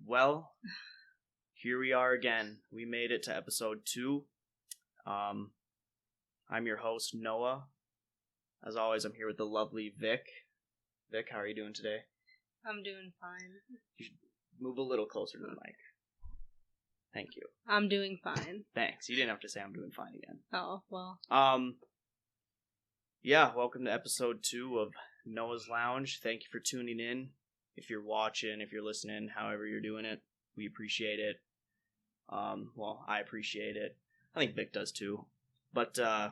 Well, here we are again. We made it to episode 2. I'm your host, Noah. As always, I'm here with the lovely Vic. Vic, how are you doing today? I'm doing fine. You should move a little closer to the mic. Thank you. I'm doing fine. Thanks. You didn't have to say I'm doing fine again. Oh, well. Yeah, welcome to episode 2 of Noah's Lounge. Thank you for tuning in. If you're watching, if you're listening, however you're doing it, we appreciate it. Well, I appreciate it. I think Vic does too. But I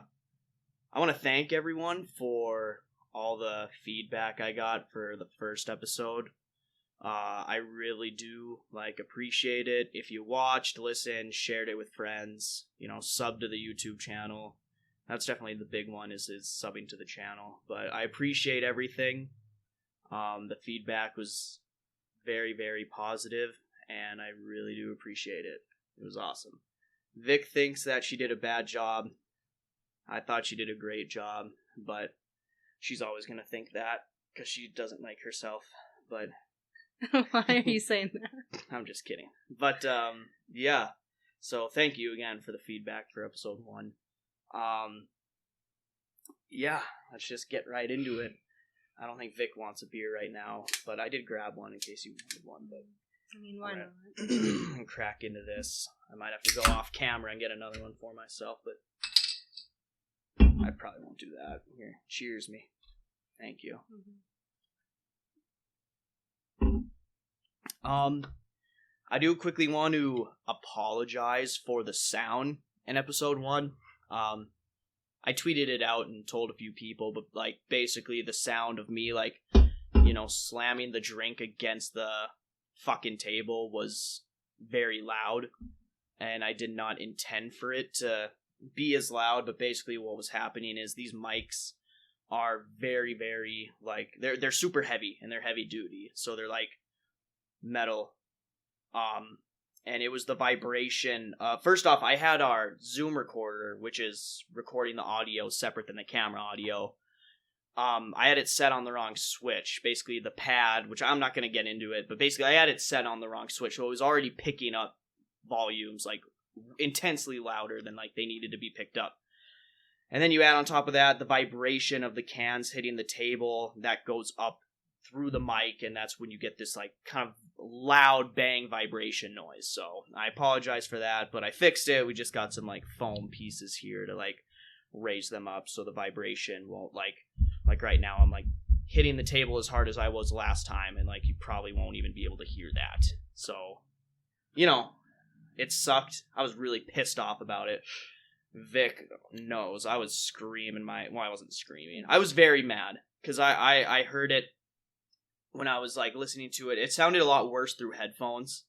want to thank everyone for all the feedback I got for the first episode. I really do appreciate it. If you watched, listened, shared it with friends, sub to the YouTube channel. That's definitely the big one is subbing to the channel. But I appreciate everything. The feedback was very, very positive, and I really do appreciate it. It was awesome. Vic thinks that she did a bad job. I thought she did a great job, but she's always going to think that because she doesn't like herself. But why are you saying that? I'm just kidding. But yeah. So thank you again for the feedback for episode 1. Yeah, let's just get right into it. I don't think Vic wants a beer right now, but I did grab one in case you wanted one. But I mean, why not? And crack into this. I might have to go off camera and get another one for myself, but I probably won't do that. Here, cheers me. Thank you. Mm-hmm. I do quickly want to apologize for the sound in episode 1. I tweeted it out and told a few people, but basically the sound of me slamming the drink against the fucking table was very loud, and I did not intend for it to be as loud. But basically what was happening is these mics are very, very they're super heavy, and they're heavy duty, so they're metal. And it was the vibration. First off, I had our Zoom recorder, which is recording the audio separate than the camera audio. I had it set on the wrong switch. Basically, the pad, which I'm not going to get into it, but basically I had it set on the wrong switch, so it was already picking up volumes, intensely louder than, they needed to be picked up. And then you add on top of that the vibration of the cans hitting the table that goes up through the mic, and that's when you get this kind of loud bang vibration noise. So I apologize for that, but I fixed it. We just got some foam pieces here to raise them up so the vibration won't right now I'm hitting the table as hard as I was last time, and you probably won't even be able to hear that. So it sucked. I was really pissed off about it. Vic knows I was screaming I wasn't screaming. I was very mad because I heard it when I was listening to it. It sounded a lot worse through headphones.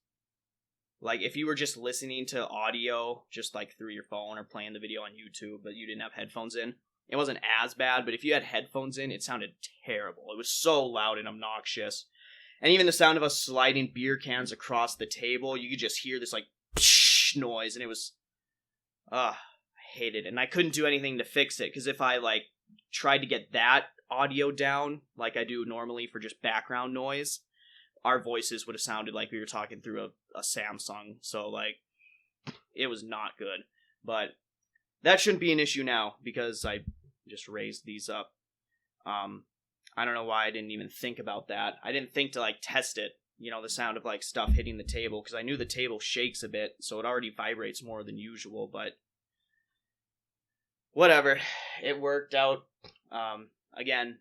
If you were just listening to audio just through your phone or playing the video on YouTube, but you didn't have headphones in, it wasn't as bad. But if you had headphones in, it sounded terrible. It was so loud and obnoxious. And even the sound of us sliding beer cans across the table, you could just hear this psh noise, and it was I hated it. And I couldn't do anything to fix it, because if I tried to get that audio down like I do normally for just background noise, our voices would have sounded like we were talking through a Samsung. So it was not good. But that shouldn't be an issue now because I just raised these up. I don't know why I didn't even think about that. I didn't think to test it, the sound of stuff hitting the table, because I knew the table shakes a bit, so it already vibrates more than usual. But whatever, it worked out. Again,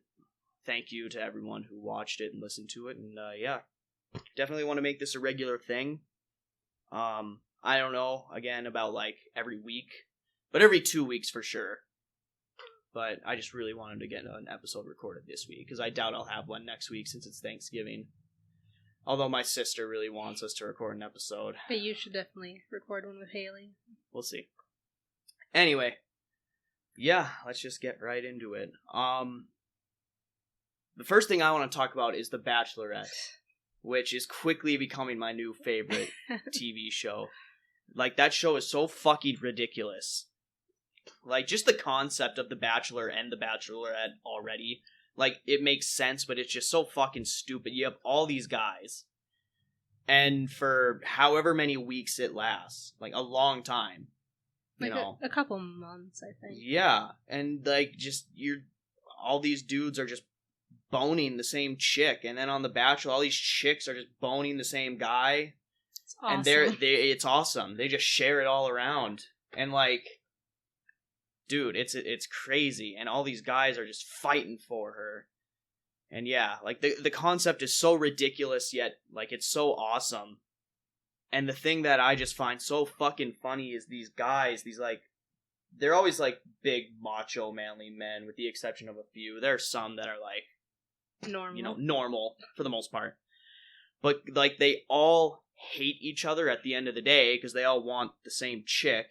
thank you to everyone who watched it and listened to it, and yeah, definitely want to make this a regular thing. I don't know, again, about every week, but every 2 weeks for sure. But I just really wanted to get an episode recorded this week, because I doubt I'll have one next week since it's Thanksgiving. Although my sister really wants us to record an episode. But you should definitely record one with Haley. We'll see. Anyway. Yeah, let's just get right into it. The first thing I want to talk about is The Bachelorette, which is quickly becoming my new favorite TV show. That show is so fucking ridiculous. Just the concept of The Bachelor and The Bachelorette already, it makes sense, but it's just so fucking stupid. You have all these guys and for however many weeks it lasts, like a long time, you Like know. a couple months, I think. Yeah, and like just all these dudes are just boning the same chick, and then on The Bachelor, all these chicks are just boning the same guy, It's awesome. and it's awesome. They just share it all around, and like, dude, it's crazy, and all these guys are just fighting for her, and yeah, like the concept is so ridiculous, yet like it's so awesome. And the thing that I just find so fucking funny is these guys, they're always like big, macho, manly men, with the exception of a few. There are some that are like, normal. Normal for the most part. But like they all hate each other at the end of the day because they all want the same chick,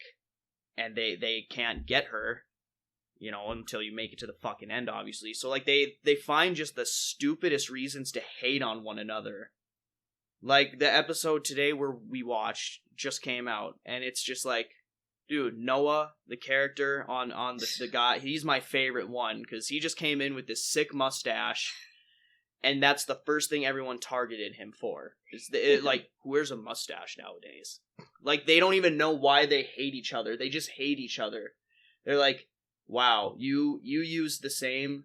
and they can't get her, until you make it to the fucking end, obviously. So like they find just the stupidest reasons to hate on one another. Like, the episode today where we watched just came out, and it's just like, dude, Noah, the character on the guy, he's my favorite one, because he just came in with this sick mustache, and that's the first thing everyone targeted him for. Like, who wears a mustache nowadays? Like, they don't even know why they hate each other. They just hate each other. They're like, wow, you use the same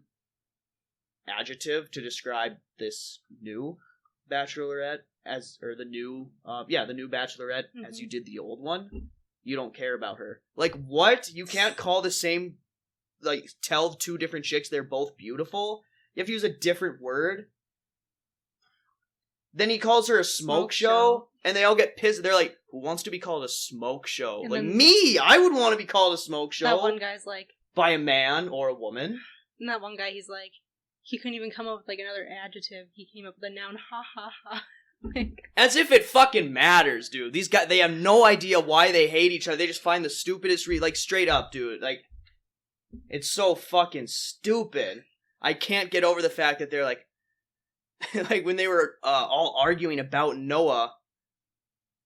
adjective to describe this new Bachelorette the new Bachelorette as you did the old one. You don't care about her. Like, what? You can't call the same, like, tell two different chicks they're both beautiful? You have to use a different word? Then he calls her a smoke show, and they all get pissed. They're like, who wants to be called a smoke show? And like, then me! I would want to be called a smoke show. That one guy's like... By a man or a woman. And that one guy, he's like... He couldn't even come up with, like, another adjective. He came up with a noun, ha ha ha. Like... As if it fucking matters, dude. These guys, they have no idea why they hate each other. They just find the stupidest like, straight up, dude. Like, it's so fucking stupid. I can't get over the fact that they're like... like, when they were all arguing about Noah,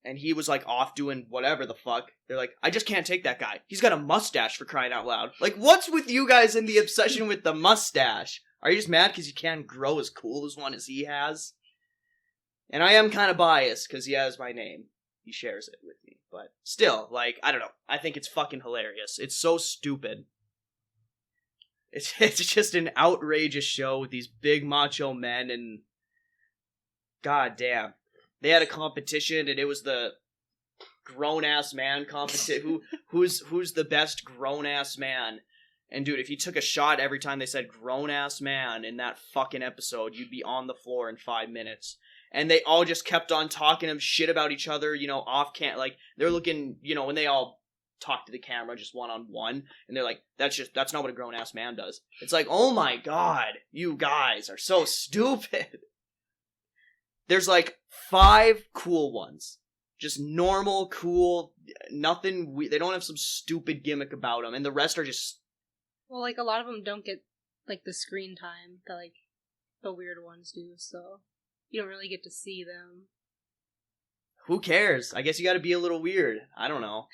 and he was, like, off doing whatever the fuck, they're like, I just can't take that guy. He's got a mustache, for crying out loud. Like, what's with you guys and the obsession with the mustache? Are you just mad because you can't grow as cool as one as he has? And I am kind of biased because he has my name. He shares it with me. But still, like, I don't know. I think it's fucking hilarious. It's so stupid. It's just an outrageous show with these big macho men, and god damn. They had a competition, and it was the grown-ass man competition. Who's the best grown-ass man? And dude, if you took a shot every time they said grown-ass man in that fucking episode, you'd be on the floor in 5 minutes. And they all just kept on talking shit about each other, off like, they're looking, when they all talk to the camera just one-on-one, and they're like, that's not what a grown-ass man does. It's like, oh my god, you guys are so stupid. There's like 5 cool ones. Just normal, cool, nothing, they don't have some stupid gimmick about them, and the rest are just... Well, like, a lot of them don't get, like, the screen time that, like, the weird ones do, so you don't really get to see them. Who cares? I guess you gotta be a little weird. I don't know.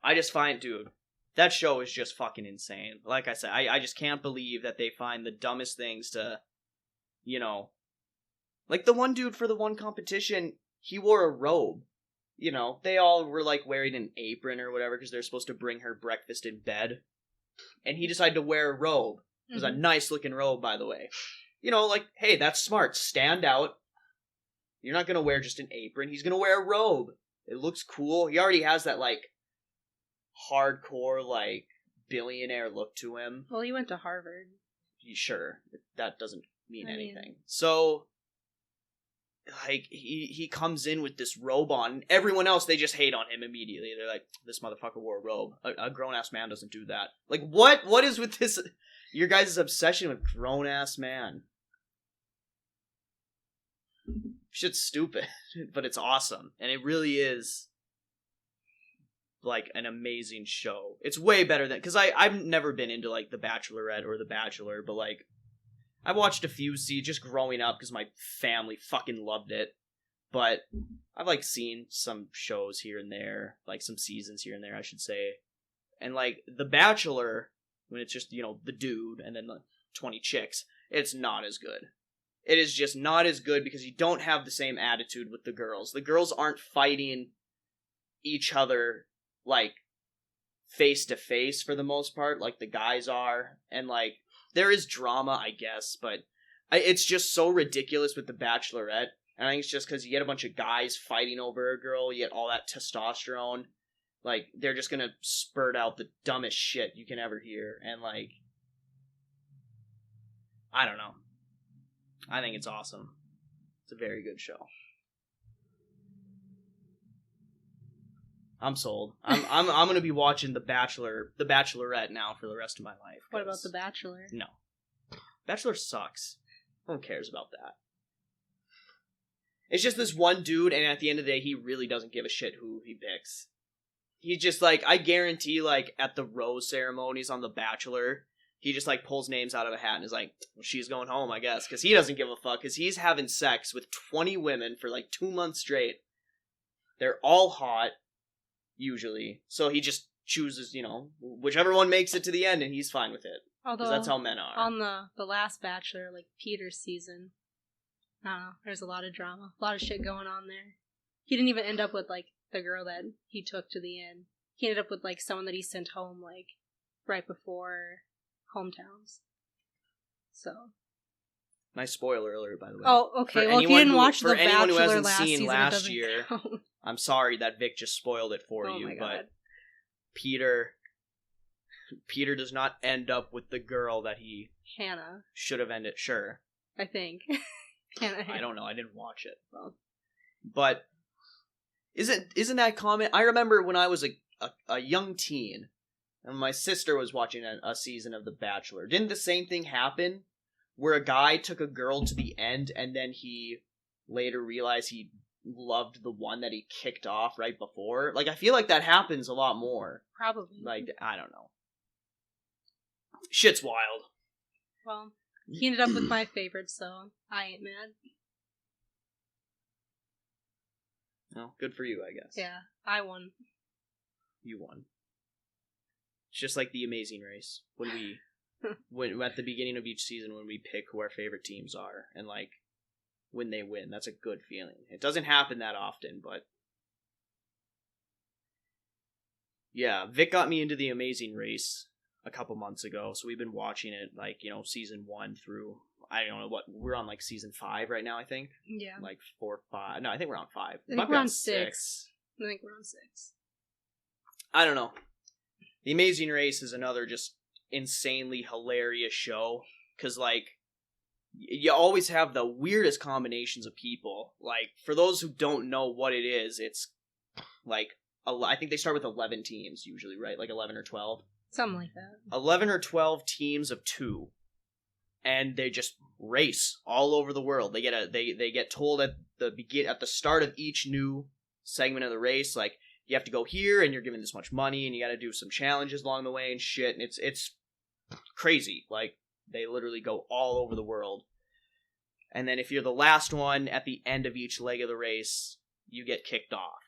I just find, dude, that show is just fucking insane. Like I said, I just can't believe that they find the dumbest things to, like the one dude for the one competition, he wore a robe. They all were like wearing an apron or whatever because they're supposed to bring her breakfast in bed. And he decided to wear a robe. It was a nice looking robe, by the way. Like, hey, that's smart. Stand out. You're not gonna wear just an apron. He's gonna wear a robe. It looks cool. He already has that, like, hardcore, like, billionaire look to him. Well, he went to Harvard. Sure. That doesn't mean anything. So, like, he comes in with this robe on, and everyone else, they just hate on him immediately. They're like, this motherfucker wore a robe. A grown-ass man doesn't do that. Like, what is with this, your guys' obsession with grown-ass man? Shit's stupid, but it's awesome, and it really is, like, an amazing show. It's way better than, because I've never been into, like, The Bachelorette or The Bachelor, but, like, I watched a few just growing up because my family fucking loved it. But I've, like, seen some shows here and there, like, some seasons here and there, I should say. And, like, The Bachelor, when it's just, the dude and then the 20 chicks, it's not as good. it is just not as good because you don't have the same attitude with the girls. The girls aren't fighting each other, like, face to face for the most part, like the guys are. And, like, there is drama, I guess, but it's just so ridiculous with The Bachelorette. And I think it's just because you get a bunch of guys fighting over a girl, you get all that testosterone. Like, they're just gonna spurt out the dumbest shit you can ever hear. And, like, I don't know. I think it's awesome. It's a very good show. I'm sold. I'm gonna be watching The Bachelorette now for the rest of my life. What about The Bachelor? No. Bachelor sucks. No one cares about that. It's just this one dude, and at the end of the day, he really doesn't give a shit who he picks. He just, like, I guarantee, like, at the rose ceremonies on The Bachelor, he just, like, pulls names out of a hat and is like, well, she's going home, I guess. Because he doesn't give a fuck, because he's having sex with 20 women for, like, 2 months straight. They're all hot, usually. So he just chooses, you know, whichever one makes it to the end, and he's fine with it. Because that's how men are. On the last Bachelor, like, Peter's season, I don't know, there's a lot of drama. A lot of shit going on there. He didn't even end up with, like, the girl that he took to the end. He ended up with, like, someone that he sent home, like, right before hometowns. So. Nice spoiler alert, by the way. Oh, okay. Well, if you didn't watch The Bachelor last season, last year, I'm sorry that Vic just spoiled it for you, but Peter does not end up with the girl that he Hannah should have ended. Sure, I think. Hannah. I don't know. I didn't watch it, but isn't that common? I remember when I was a young teen, and my sister was watching a season of The Bachelor. Didn't the same thing happen? Where a guy took a girl to the end, and then he later realized he loved the one that he kicked off right before. Like, I feel like that happens a lot more. Probably. Like, I don't know. Shit's wild. Well, he ended up with my favorite, so I ain't mad. No, good for you, I guess. Yeah, I won. You won. It's just like The Amazing Race. When at the beginning of each season, when we pick who our favorite teams are, and, like, when they win, that's a good feeling. It doesn't happen that often, but yeah, Vic got me into The Amazing Race a couple months ago, so we've been watching it, like, you know, season 1 through, I don't know what, we're on, like, season 5 right now, I think. Yeah. Like 4, 5, no, I think we're on 5. I think we're on 6. I think we're on 6. I don't know. The Amazing Race is another just insanely hilarious show, because, like, you always have the weirdest combinations of people. Like, for those who don't know what it is, it's like, I think they start with 11 teams usually, right? Like 11 or 12? Something like that. 11 or 12 teams of 2. And they just race all over the world. They get told at the start of each new segment of the race, like, you have to go here, and you're given this much money, and you gotta do some challenges along the way and shit, and it's crazy. Like, they literally go all over the world. And then if you're the last one at the end of each leg of the race, you get kicked off.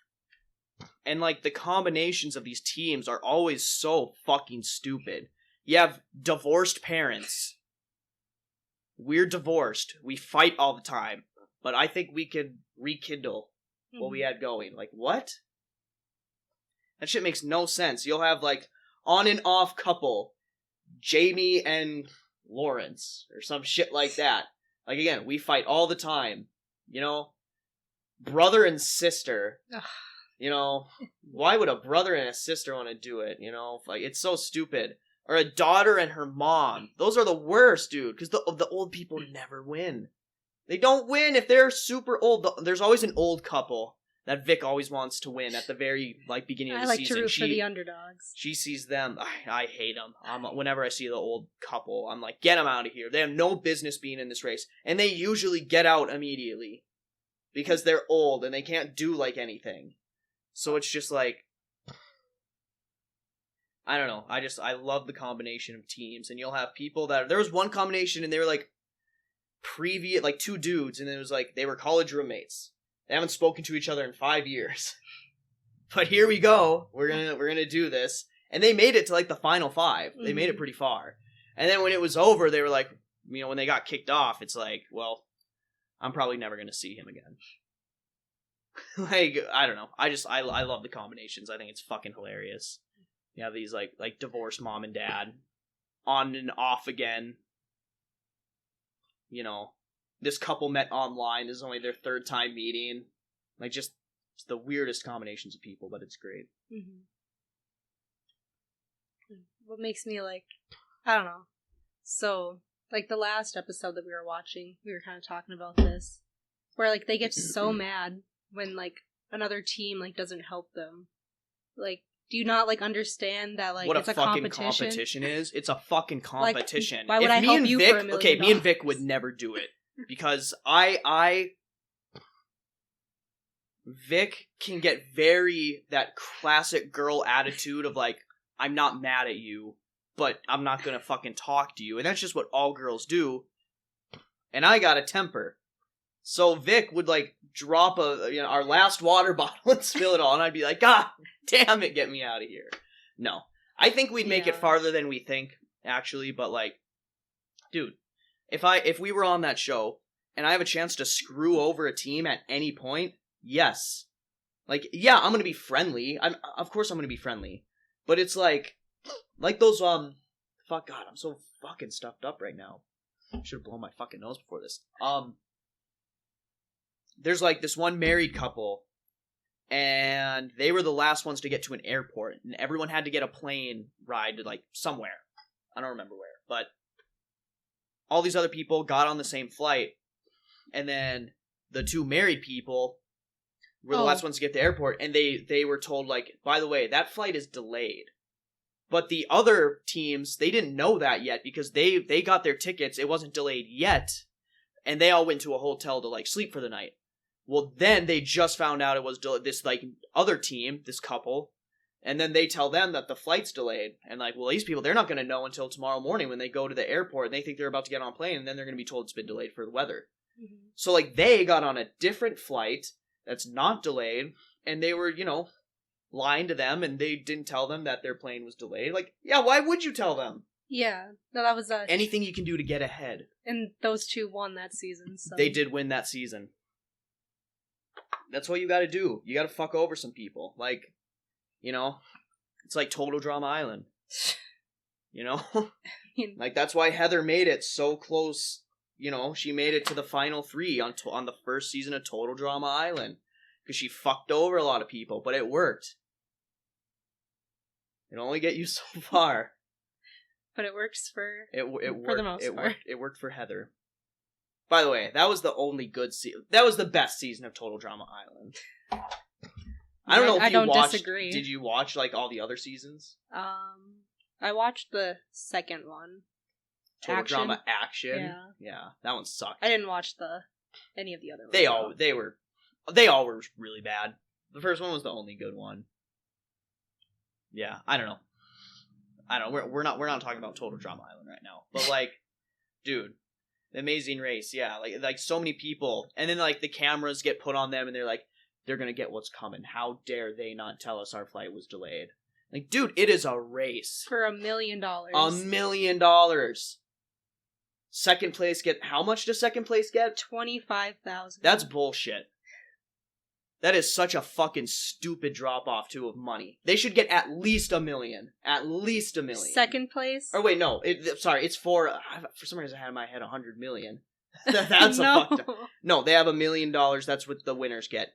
And, like, the combinations of these teams are always so fucking stupid. You have divorced parents. We're divorced. We fight all the time. But I think we could rekindle what we had going. Like, what? That shit makes no sense. You'll have, like, on and off couple, Jamie and Lawrence, or some shit like that. Like, again, we fight all the time. You know? Brother and sister. You know? Why would a brother and a sister want to do it? You know? Like, it's so stupid. Or a daughter and her mom. Those are the worst, dude. Because the old people never win. They don't win if they're super old. There's always an old couple that Vic always wants to win at the very, like, beginning of the season. I like to root for the underdogs. She sees them. I hate them. Whenever I see the old couple, I'm like, get them out of here. They have no business being in this race. And they usually get out immediately. Because they're old and they can't do, like, anything. So it's just like, I don't know. I love the combination of teams. And you'll have people that, there was one combination and they were, like, like, 2 dudes. And it was like, they were college roommates. They haven't spoken to each other in 5 years. But here we go. We're gonna do this. And they made it to, like, the final 5. They made it pretty far. And then when it was over, they were like, you know, when they got kicked off, it's like, well, I'm probably never going to see him again. Like, I don't know. I love the combinations. I think it's fucking hilarious. You have these, like divorced mom and dad, on and off again. You know, this couple met online. This is only their third time meeting. Like, just it's the weirdest combinations of people, but it's great. Mm-hmm. What makes me, like, I don't know. So, like, the last episode that we were watching, we were kind of talking about this, where, like, they get so mad when, like, another team, like, doesn't help them. Like, do you not, like, understand that, like, what it's a a fucking competition is? It's a fucking competition. Like, why would if I me help and you Vic, for $1 million? okay, me and Vic would never do it. Because Vic can get that classic girl attitude of, like, I'm not mad at you, but I'm not gonna fucking talk to you. And that's just what all girls do. And I got a temper. So Vic would, like, drop our last water bottle and spill it all, and I'd be like, God damn it, get me out of here. No. I think we'd make it farther than we think, actually, but, like, dude, if we were on that show, and I have a chance to screw over a team at any point, yes. Like, yeah, I'm gonna be friendly. Of course I'm gonna be friendly. But it's like those, fuck God, I'm so fucking stuffed up right now. I should have blown my fucking nose before this. There's, like, this one married couple, and they were the last ones to get to an airport, and everyone had to get a plane ride to, like, somewhere. I don't remember where, but all these other people got on the same flight, and then the two married people were the last ones to get to the airport, and they were told, like, by the way, that flight is delayed. But the other teams, they didn't know that yet, because they got their tickets, it wasn't delayed yet, and they all went to a hotel to, like, sleep for the night. Well, then they just found out it was this, like, other team, this couple, and then they tell them that the flight's delayed, and, like, well, these people, they're not going to know until tomorrow morning when they go to the airport, and they think they're about to get on a plane, and then they're going to be told it's been delayed for the weather. Mm-hmm. So, like, they got on a different flight that's not delayed, and they were, lying to them, and they didn't tell them that their plane was delayed. Like, yeah, why would you tell them? Yeah, no, that was anything you can do to get ahead. And those two won that season, so... They did win that season. That's what you gotta do. You gotta fuck over some people. Like, it's like Total Drama Island. Like, that's why Heather made it so close. She made it to the final 3 on the first season of Total Drama Island. Because she fucked over a lot of people, but it worked. It only get you so far. But it works for the most part. It worked for Heather. By the way, that was the only good season. That was the best season of Total Drama Island. I don't know if you watched. Disagree. Did you watch, like, all the other seasons? I watched the second one. Total Drama Action. Yeah, that one sucked. I didn't watch any of the other ones. They all were really bad. The first one was the only good one. Yeah, I don't know. We're not talking about Total Drama Island right now. But, like, dude, The Amazing Race, yeah, like so many people, and then, like, the cameras get put on them, and they're gonna get what's coming. How dare they not tell us our flight was delayed? Like, dude, it is a race for $1 million. $1 million. Second place how much does second place get? $25,000. That's bullshit. That is such a fucking stupid drop-off, too, of money. They should get at least $1 million. At least $1 million. Second place? Or wait, no. It's for some reason I had in my head $100 million. That's no. a fucked up. No, they have $1 million. That's what the winners get.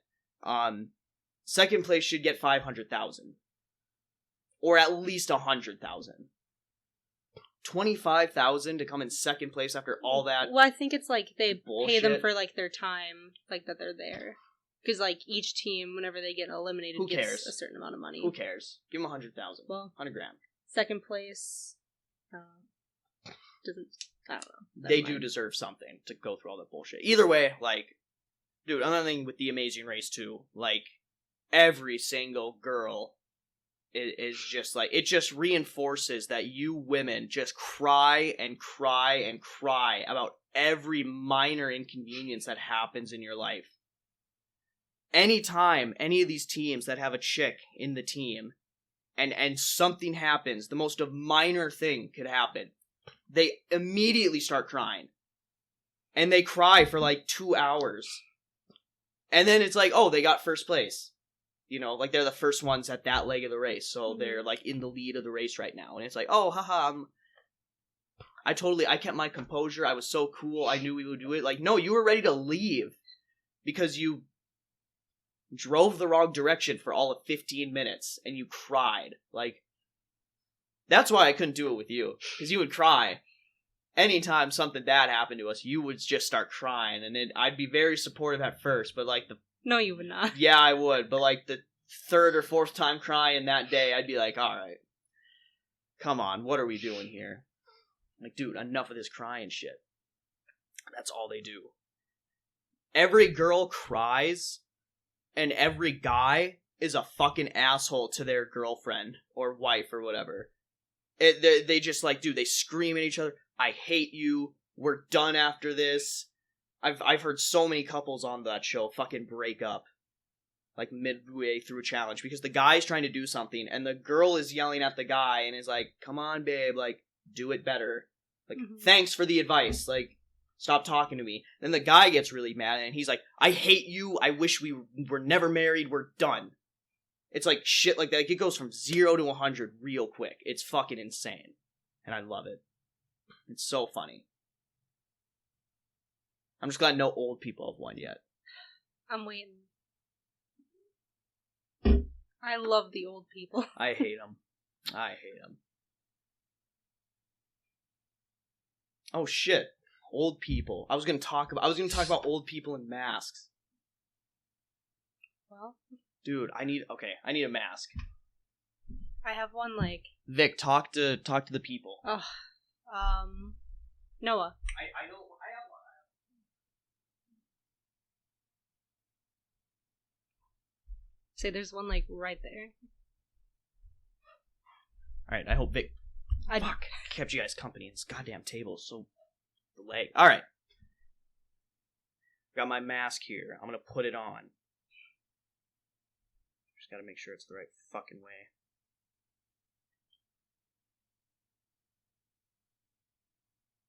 Second place should get $500,000. Or at least $100,000. $25,000 to come in second place after all that. Well, I think it's like they bullshit. Pay them for, like, their time, like, that they're there. Because, like, each team, whenever they get eliminated, gets a certain amount of money. Who cares? Give them $100,000. Well, $100,000. Second place doesn't. I don't know. They do deserve something to go through all that bullshit. Either way, like, dude, another thing with The Amazing Race too, like, every single girl is just like, it just reinforces that you women just cry and cry and cry about every minor inconvenience that happens in your life. Anytime any of these teams that have a chick in the team and something happens, the most minor thing could happen, they immediately start crying. and they cry for like 2 hours. And then it's like, oh, they got first place. You know, like they're the first ones at that leg of the race. So they're like in the lead of the race right now. And it's like, oh, haha, I kept my composure. I was so cool. I knew we would do it. Like, no, you were ready to leave because you drove the wrong direction for all of 15 minutes and you cried. Like, that's why I couldn't do it with you. Because you would cry. Anytime something bad happened to us, you would just start crying, and I'd be very supportive at first, but like No, you would not. Yeah, I would, but like the third or fourth time crying that day, I'd be like, alright, come on, what are we doing here? Like, dude, enough of this crying shit. That's all they do. Every girl cries, and every guy is a fucking asshole to their girlfriend, or wife, or whatever. They just like, dude, they scream at each other. I hate you. We're done after this. I've heard so many couples on that show fucking break up, like midway through a challenge, because the guy's trying to do something and the girl is yelling at the guy and is like, "Come on, babe, like do it better. Like thanks for the advice. Like stop talking to me." Then the guy gets really mad and he's like, "I hate you. I wish we were never married. We're done." It's like shit like that. Like, it goes from 0 to 100 real quick. It's fucking insane, and I love it. It's so funny. I'm just glad no old people have won yet. I'm waiting. I love the old people. I hate them. Oh shit. Old people. I was gonna talk about old people in masks. Well, dude, I need a mask. I have one like Vic, talk to the people. Oh, Noah. I know. I have one. Say there's one like right there. All right. I hope Vic. Fuck. I kept you guys company. This goddamn table is so delayed. All right. Got my mask here. I'm gonna put it on. Just gotta make sure it's the right fucking way.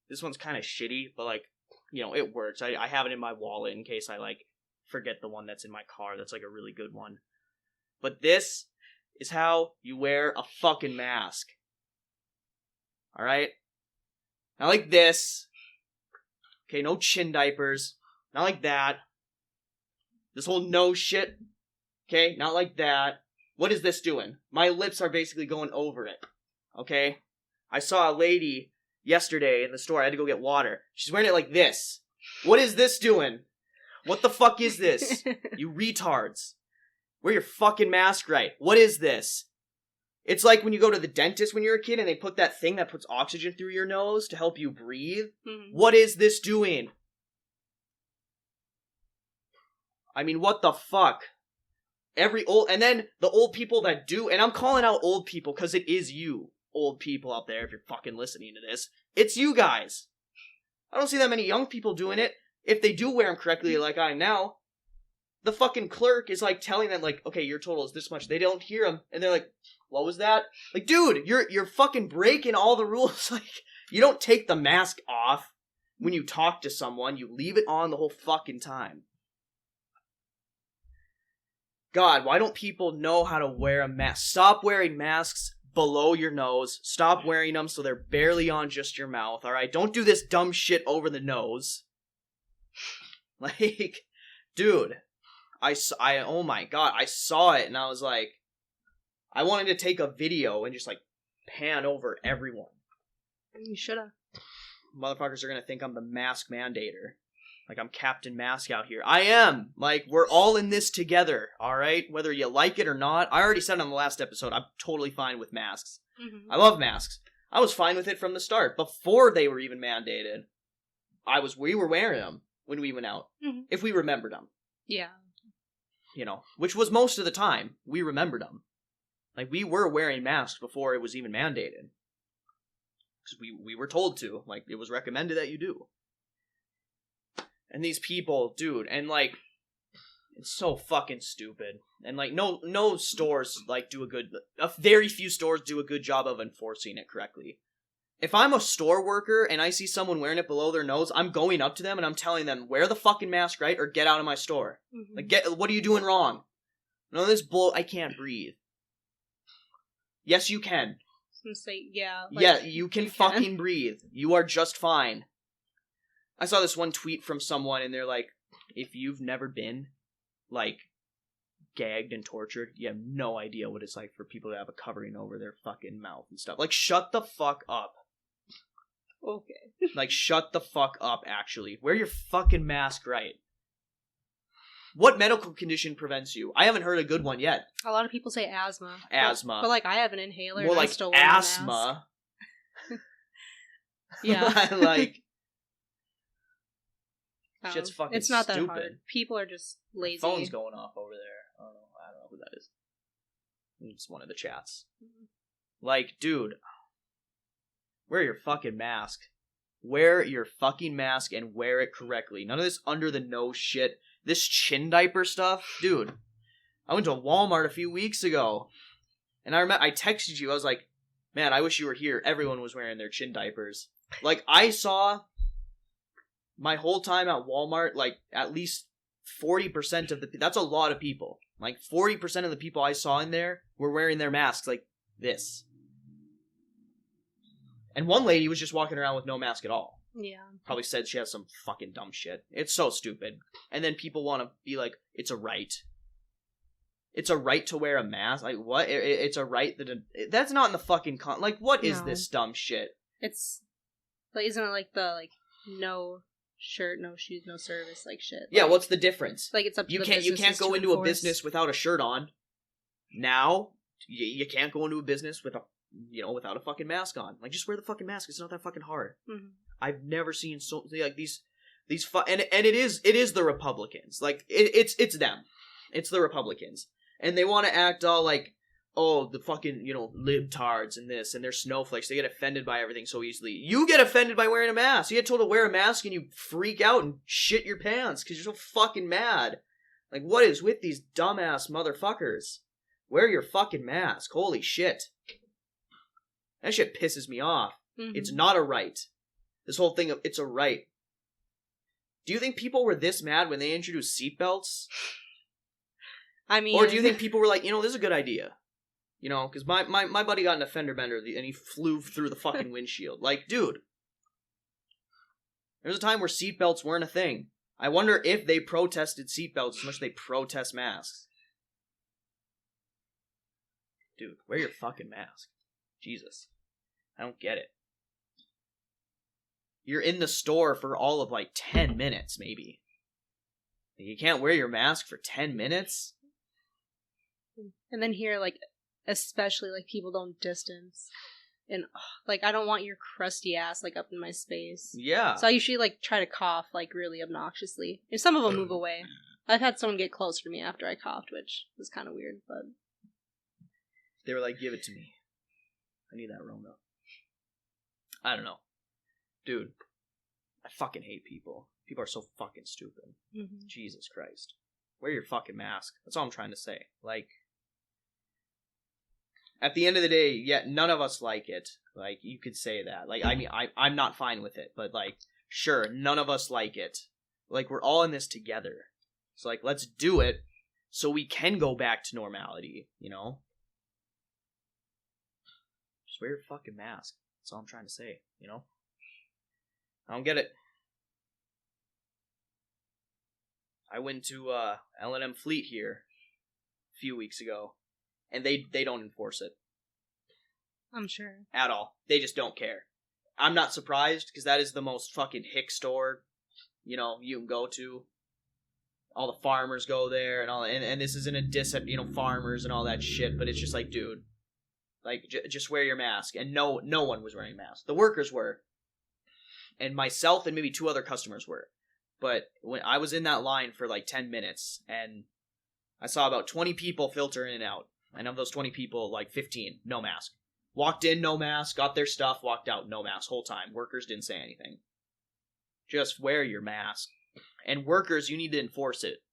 This one's kind of shitty, but like, you know, it works. I have it in my wallet in case I like forget the one that's in my car. That's like a really good one. But this is how you wear a fucking mask. Alright? Not like this. Okay, no chin diapers. Not like that. This whole nose shit. Okay, not like that. What is this doing? My lips are basically going over it. Okay? I saw a lady yesterday in the store. I had to go get water. She's wearing it like this. What is this doing? What the fuck is this? You retards. Wear your fucking mask right. What is this? It's like when you go to the dentist when you're a kid and they put that thing that puts oxygen through your nose to help you breathe. Mm-hmm. What is this doing? I mean, what the fuck? And then the old people that do, and I'm calling out old people because it is you, old people out there, if you're fucking listening to this. It's you guys. I don't see that many young people doing it. If they do wear them correctly like I am now, the fucking clerk is like telling them like, okay, your total is this much. They don't hear them, and they're like, what was that? Like, dude, you're fucking breaking all the rules. Like, you don't take the mask off when you talk to someone. You leave it on the whole fucking time. God, why don't people know how to wear a mask? Stop wearing masks below your nose. Stop wearing them so they're barely on just your mouth, alright? Don't do this dumb shit over the nose. Like, dude, I oh my god, I saw it and I was like, I wanted to take a video and just like pan over everyone. You should've. Motherfuckers are gonna think I'm the mask mandator. Like I'm Captain Mask out here. I am! Like, we're all in this together, alright? Whether you like it or not. I already said on the last episode, I'm totally fine with masks. Mm-hmm. I love masks. I was fine with it from the start. Before they were even mandated, we were wearing them when we went out. Mm-hmm. If we remembered them. Yeah. You know, which was most of the time. We remembered them. Like, we were wearing masks before it was even mandated. Because we were told to. Like, it was recommended that you do. And these people, dude, and like, it's so fucking stupid. And like, no stores like very few stores do a good job of enforcing it correctly. If I'm a store worker and I see someone wearing it below their nose, I'm going up to them and I'm telling them, wear the fucking mask, right? Or get out of my store. Like, what are you doing wrong? None of this I can't breathe. Yes, you can. Say, yeah. Like, yeah, you can fucking breathe. You are just fine. I saw this one tweet from someone and they're like, if you've never been, like, gagged and tortured, you have no idea what it's like for people to have a covering over their fucking mouth and stuff. Like, shut the fuck up. Okay. Like, shut the fuck up, actually. Wear your fucking mask right. What medical condition prevents you? I haven't heard a good one yet. A lot of people say asthma. Asthma. But like, I have an inhaler. More and like I still wear asthma. Yeah. Like, shit's fucking it's not stupid. that hard. People are just lazy. Phone's going off over there. I don't know who that is. It's one of the chats. Like, dude, wear your fucking mask. Wear your fucking mask and wear it correctly. None of this under the nose shit. This chin diaper stuff. Dude, I went to Walmart a few weeks ago. And I texted you. I was like, man, I wish you were here. Everyone was wearing their chin diapers. Like, I saw my whole time at Walmart, like, at least 40% of that's a lot of people. Like, 40% of the people I saw in there were wearing their masks like this. And one lady was just walking around with no mask at all. Yeah. Probably said she has some fucking dumb shit. It's so stupid. And then people want to be like, it's a right. It's a right to wear a mask? Like, what? It's a right that's not in the fucking like, what is this dumb shit? It's, like, isn't it like the, like, no shirt, no shoes, no service, like, shit? Like, yeah, what's the difference? Like, it's up to you can't go into a business without a shirt on. Now, you can't go into a business with without a fucking mask on. Like, just wear the fucking mask. It's not that fucking hard. Mm-hmm. I've never seen like these and it is the Republicans. Like, it's them. It's the Republicans. And they want to act all like, oh, the fucking, libtards and this, and they're snowflakes. They get offended by everything so easily. You get offended by wearing a mask. You get told to wear a mask and you freak out and shit your pants because you're so fucking mad. Like, what is with these dumbass motherfuckers? Wear your fucking mask. Holy shit. That shit pisses me off. Mm-hmm. It's not a right. This whole thing of it's a right. Do you think people were this mad when they introduced seatbelts? I mean... Or do you think people were like, this is a good idea? Because my buddy got in a fender bender and he flew through the fucking windshield. Like, dude. There was a time where seatbelts weren't a thing. I wonder if they protested seatbelts as much as they protest masks. Dude, wear your fucking mask. Jesus. I don't get it. You're in the store for all of, 10 minutes, maybe. You can't wear your mask for 10 minutes? And then here, especially, people don't distance. And, I don't want your crusty ass, up in my space. Yeah. So I usually, try to cough, really obnoxiously. And some of them move away. I've had someone get close to me after I coughed, which was kind of weird, but... They were like, give it to me. I need that Rona. I don't know. Dude, I fucking hate people. People are so fucking stupid. Mm-hmm. Jesus Christ. Wear your fucking mask. That's all I'm trying to say. At the end of the day, yeah, none of us like it. You could say that. I'm not fine with it. But, sure, none of us like it. We're all in this together. So, let's do it so we can go back to normality, Just wear your fucking mask. That's all I'm trying to say, I don't get it. I went to L&M Fleet here a few weeks ago, and they don't enforce it. I'm sure. At all. They just don't care. I'm not surprised, because that is the most fucking hick store, you can go to. All the farmers go there, and all, and this isn't a diss at, farmers and all that shit, but it's just dude, just wear your mask. And no one was wearing masks. The workers were. And myself and maybe 2 other customers were. But when I was in that line for 10 minutes, and I saw about 20 people filter in and out. And of those 20 people, 15, no mask. Walked in, no mask, got their stuff, walked out, no mask, whole time. Workers didn't say anything. Just wear your mask. And workers, you need to enforce it.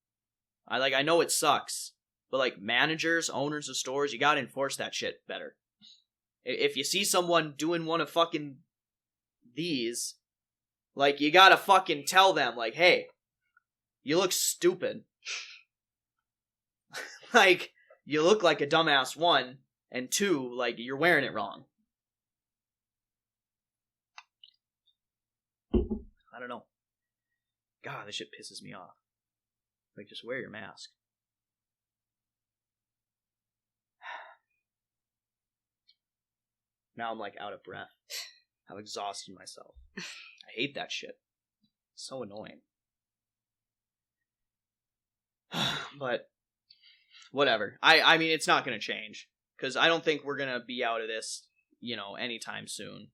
I know it sucks, but managers, owners of stores, you gotta enforce that shit better. If you see someone doing one of fucking these, like, you gotta fucking tell them, like, hey, you look stupid. Like, you look like a dumbass, 1, and 2, like, you're wearing it wrong. I don't know. God, this shit pisses me off. Like, just wear your mask. Now I'm, like, out of breath. I've exhausted myself. I hate that shit. It's so annoying. But, whatever. I mean, it's not gonna change. Because I don't think we're gonna be out of this, anytime soon.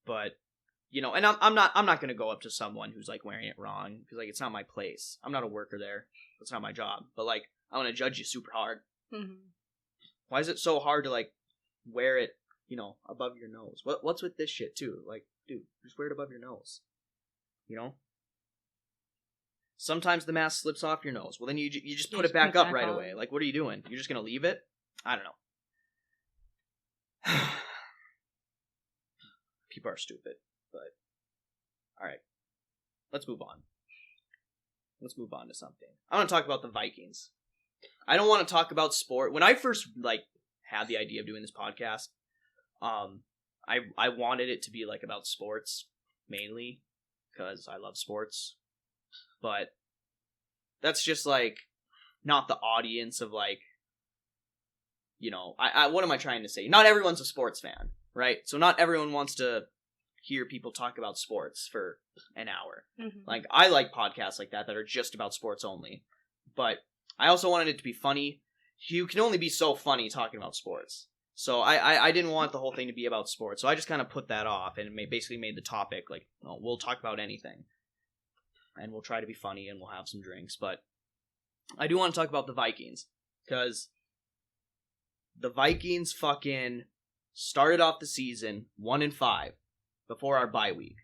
But, and I'm not gonna go up to someone who's, like, wearing it wrong. Because, like, it's not my place. I'm not a worker there. It's not my job. But, like, I want to judge you super hard. Mm-hmm. Why is it so hard to, like, wear it, above your nose? What's with this shit, too? Like, dude, just wear it above your nose. Sometimes the mask slips off your nose. Well, then you just put it back up right away. Like, what are you doing? You're just gonna leave it? I don't know. People are stupid, but... Alright. Let's move on. Let's move on to something. I want to talk about the Vikings. I don't want to talk about sport. When I first, like, had the idea of doing this podcast, I wanted it to be, like, about sports, mainly, because I love sports, but that's just, like, not the audience of, like, what am I trying to say? Not everyone's a sports fan, right? So not everyone wants to hear people talk about sports for an hour. Mm-hmm. Like, I like podcasts like that are just about sports only, but I also wanted it to be funny. You can only be so funny talking about sports. So I didn't want the whole thing to be about sports, so I just kind of put that off and basically made the topic, like, we'll talk about anything. And we'll try to be funny and we'll have some drinks, but I do want to talk about the Vikings, because the Vikings fucking started off the season 1-5 before our bye week.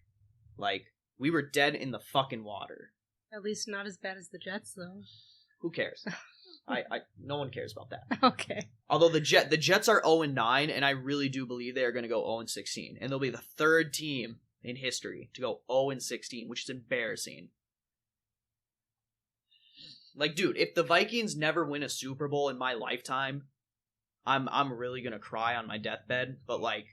Like, we were dead in the fucking water. At least not as bad as the Jets, though. Who cares? No one cares about that. Okay. Although the Jets are 0-9, and I really do believe they are going to go 0-16, and they'll be the third team in history to go 0-16, which is embarrassing. Like, dude, if the Vikings never win a Super Bowl in my lifetime, I'm really going to cry on my deathbed, but, like,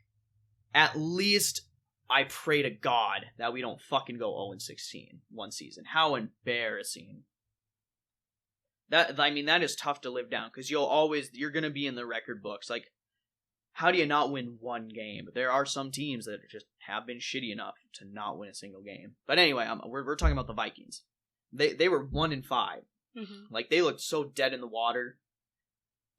at least I pray to God that we don't fucking go 0-16 one season. How embarrassing. That is tough to live down, because you're going to be in the record books. Like, how do you not win one game? There are some teams that just have been shitty enough to not win a single game. But anyway, we're talking about the Vikings. They were 1-5. Mm-hmm. Like, they looked so dead in the water.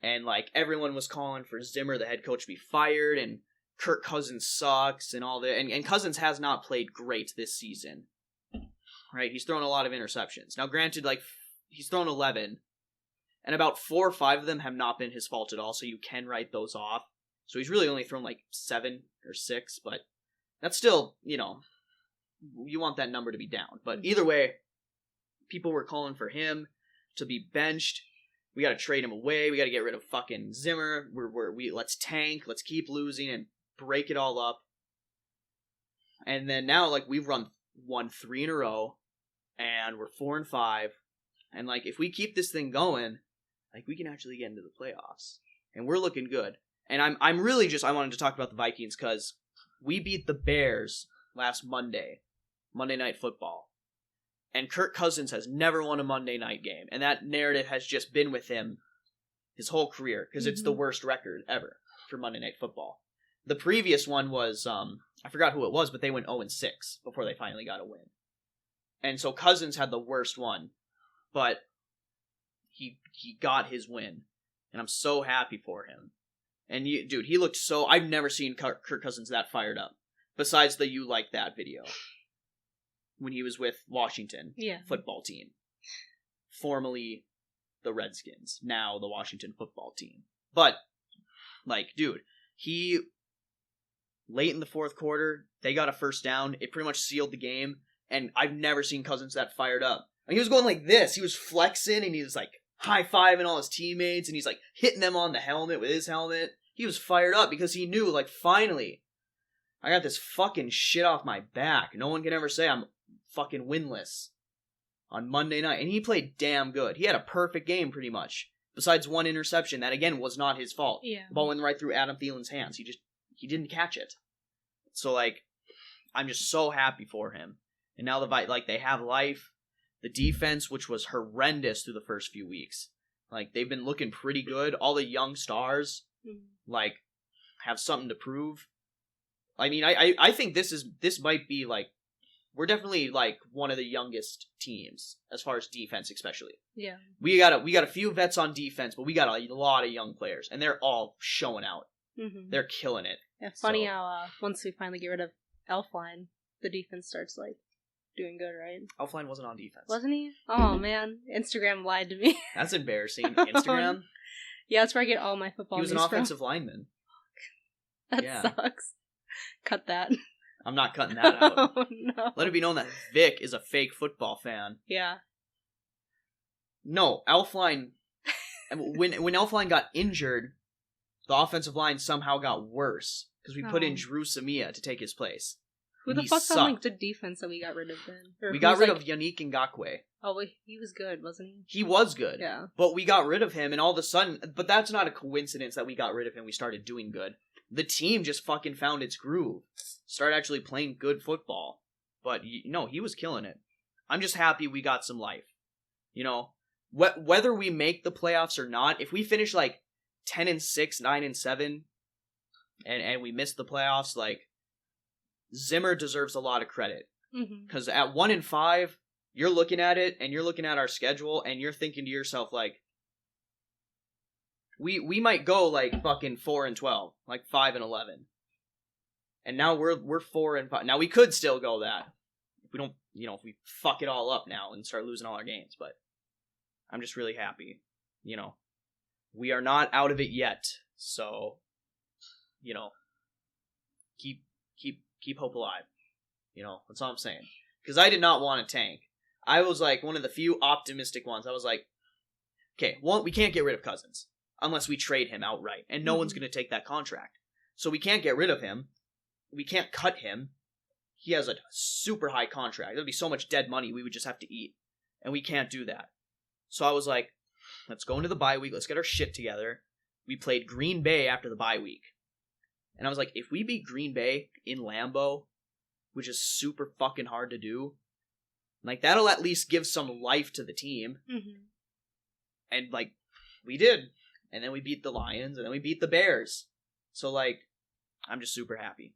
And, like, everyone was calling for Zimmer, the head coach, to be fired, and Kirk Cousins sucks, and all that. And Cousins has not played great this season. Right? He's thrown a lot of interceptions. Now, granted, like, he's thrown 11, and about 4 or 5 of them have not been his fault at all, so you can write those off. So he's really only thrown, like, 7 or 6, but that's still, you want that number to be down. But either way, people were calling for him to be benched. We got to trade him away. We got to get rid of fucking Zimmer. Let's tank. Let's keep losing and break it all up. And then now, like, we've won 3 in a row, and we're 4-5. And, like, if we keep this thing going, like, we can actually get into the playoffs. And we're looking good. And I'm really I wanted to talk about the Vikings because we beat the Bears last Monday Night Football. And Kirk Cousins has never won a Monday night game. And that narrative has just been with him his whole career, because it's the worst record ever for Monday Night Football. The previous one was, I forgot who it was, but they went 0-6 before they finally got a win. And so Cousins had the worst one, but he got his win. And I'm so happy for him. And dude, he looked so... I've never seen Kirk Cousins that fired up. Besides the You Like That video. When he was with Washington football team. Formerly the Redskins. Now the Washington football team. But, like, dude, he... Late in the fourth quarter, they got a first down. It pretty much sealed the game. And I've never seen Cousins that fired up. And he was going like this. He was flexing, and he was, like, high-fiving all his teammates, and he's, like, hitting them on the helmet with his helmet. He was fired up because he knew, like, finally, I got this fucking shit off my back. No one can ever say I'm fucking winless on Monday night. And he played damn good. He had a perfect game, pretty much. Besides one interception that, again, was not his fault. Yeah. The ball went right through Adam Thielen's hands. He didn't catch it. So, like, I'm just so happy for him. And now they have life. The defense, which was horrendous through the first few weeks, like, they've been looking pretty good. All the young stars, like, have something to prove. I mean, I think this might be, like, we're definitely, like, one of the youngest teams as far as defense, especially. Yeah. We got a few vets on defense, but we got a lot of young players, and they're all showing out. Mm-hmm. They're killing it. Yeah, funny how once we finally get rid of Elfline, the defense starts, like, doing good, right? Elfline wasn't on defense. Wasn't he? Oh, man. Instagram lied to me. That's embarrassing. Instagram? Yeah, that's where I get all my football news He was an offensive lineman. That sucks. Cut that. I'm not cutting that out. Oh, no. Let it be known that Vic is a fake football fan. Yeah. No, Elfline... when Elfline got injured, the offensive line somehow got worse. Because we put in Drew Samia to take his place. Who the fuck's on, like, the defense that we got rid of then? We got rid of Yannick Ngakoue. Oh, wait, he was good, wasn't he? He was good. Yeah. But we got rid of him, and all of a sudden... But that's not a coincidence that we got rid of him. We started doing good. The team just fucking found its groove. Started actually playing good football. But, no, he was killing it. I'm just happy we got some life. You know? Whether we make the playoffs or not, if we finish, like, 10-6, 9-7, and we miss the playoffs, like, Zimmer deserves a lot of credit. Because at 1-5, you're looking at it, and you're looking at our schedule, and you're thinking to yourself, like, we might go, like, fucking 4-12, like 5-11. And now we're 4-5. Now, we could still go that. If we don't, if we fuck it all up now and start losing all our games, but I'm just really happy. We are not out of it yet, so, keep hope alive. That's all I'm saying. Because I did not want to tank. I was, like, one of the few optimistic ones. I was like, okay, we can't get rid of Cousins unless we trade him outright, and no one's going to take that contract. So we can't get rid of him. We can't cut him. He has a super high contract. There'd be so much dead money we would just have to eat, and we can't do that. So I was like, let's go into the bye week. Let's get our shit together. We played Green Bay after the bye week. And I was like, if we beat Green Bay in Lambeau, which is super fucking hard to do, like, that'll at least give some life to the team. And, like, we did. And then we beat the Lions, and then we beat the Bears. So, like, I'm just super happy.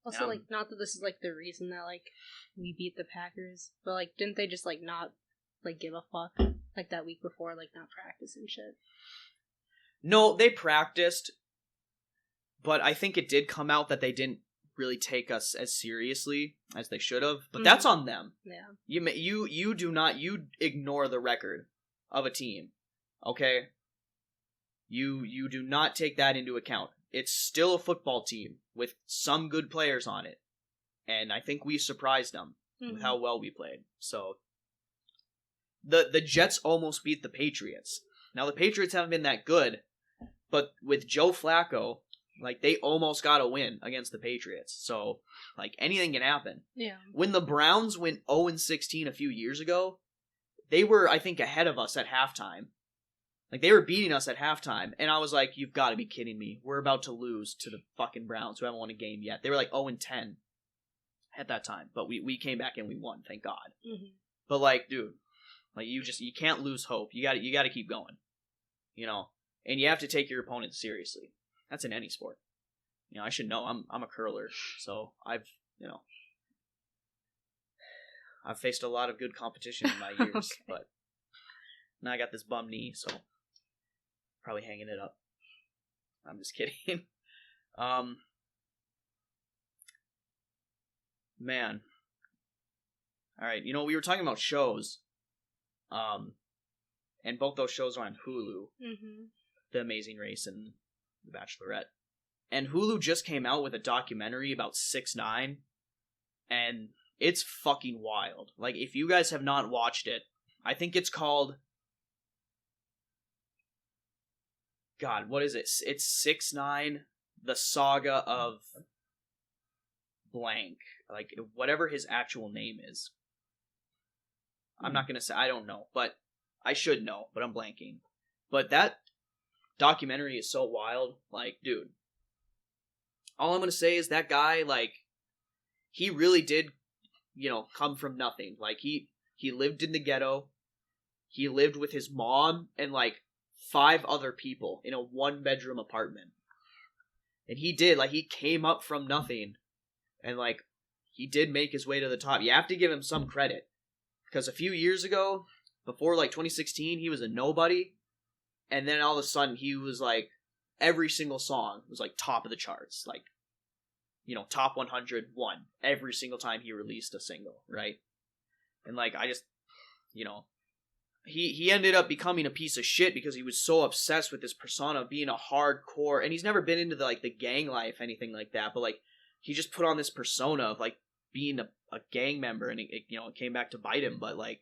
Also, like, not that this is, like, the reason that, like, we beat the Packers, but, like, didn't they just, like, not, like, give a fuck, like, that week before, like, not practice and shit? No, they practiced, but I think it did come out that they didn't really take us as seriously as they should have, but that's on them. Yeah. You ignore the record of a team, okay? You do not take that into account. It's still a football team with some good players on it, and I think we surprised them with how well we played. So the Jets almost beat the Patriots. Now the Patriots haven't been that good, but with Joe Flacco, like, they almost got a win against the Patriots. So, like, anything can happen. Yeah. When the Browns went 0-16 a few years ago, they were, I think, ahead of us at halftime. Like, they were beating us at halftime, and I was like, you've got to be kidding me. We're about to lose to the fucking Browns, who haven't won a game yet. They were like 0-10 at that time, but we came back and we won, thank God. But, like, dude, like, you can't lose hope. You got to keep going, and you have to take your opponents seriously. That's in any sport. I should know. I'm a curler, so I've faced a lot of good competition in my years, okay. But now I got this bum knee, so probably hanging it up. I'm just kidding. Man. All right, we were talking about shows, and both those shows are on Hulu. The Amazing Race and The Bachelorette. And Hulu just came out with a documentary about 6ix9ine, and it's fucking wild. Like, if you guys have not watched it, I think it's called... God, what is it? It's 6ix9ine, The Saga of blank. Like, whatever his actual name is. I'm not going to say, I don't know, but I should know, but I'm blanking. But that documentary is so wild. Like, dude, all I'm going to say is that guy, like, he really did, come from nothing. Like, he lived in the ghetto. He lived with his mom and, like, 5 other people in a 1-bedroom apartment. And he did, like, he came up from nothing. And, like, he did make his way to the top. You have to give him some credit. Because a few years ago, before, like, 2016, he was a nobody. And then all of a sudden, he was, like, every single song was, like, top of the charts. Like, top 101 every single time he released a single, right? And, like, I just, he ended up becoming a piece of shit because he was so obsessed with this persona of being a hardcore, and he's never been into the gang life, anything like that, but, like, he just put on this persona of, like, being a gang member, and it came back to bite him, but, like,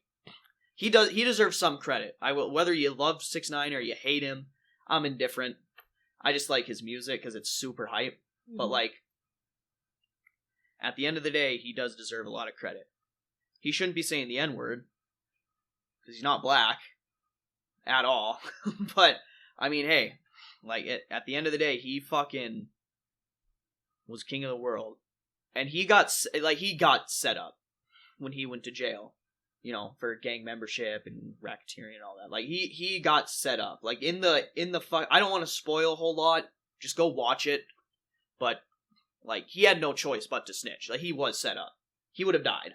he deserves some credit. Whether you love 6ix9ine or you hate him, I'm indifferent. I just like his music because it's super hype, but, like, at the end of the day, he does deserve a lot of credit. He shouldn't be saying the N-word, because he's not black at all. But, I mean, hey, like, at the end of the day, he fucking was king of the world. And he got set up when he went to jail, for gang membership and racketeering and all that. Like, he got set up. Like, I don't want to spoil a whole lot. Just go watch it. But, like, he had no choice but to snitch. Like, he was set up. He would have died.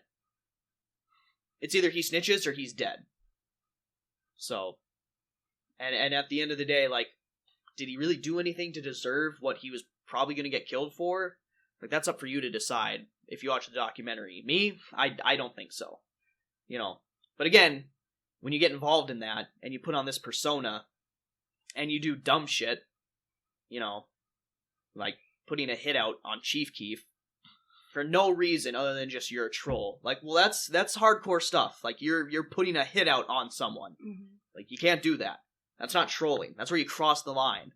It's either he snitches or he's dead. So, and at the end of the day, like, did he really do anything to deserve what he was probably going to get killed for? Like, that's up for you to decide if you watch the documentary. Me, I don't think so. But again, when you get involved in that, and you put on this persona, and you do dumb shit, like putting a hit out on Chief Keef, for no reason other than just you're a troll. Like, well, that's hardcore stuff. Like, you're putting a hit out on someone. Mm-hmm. Like, you can't do that. That's not trolling. That's where you cross the line.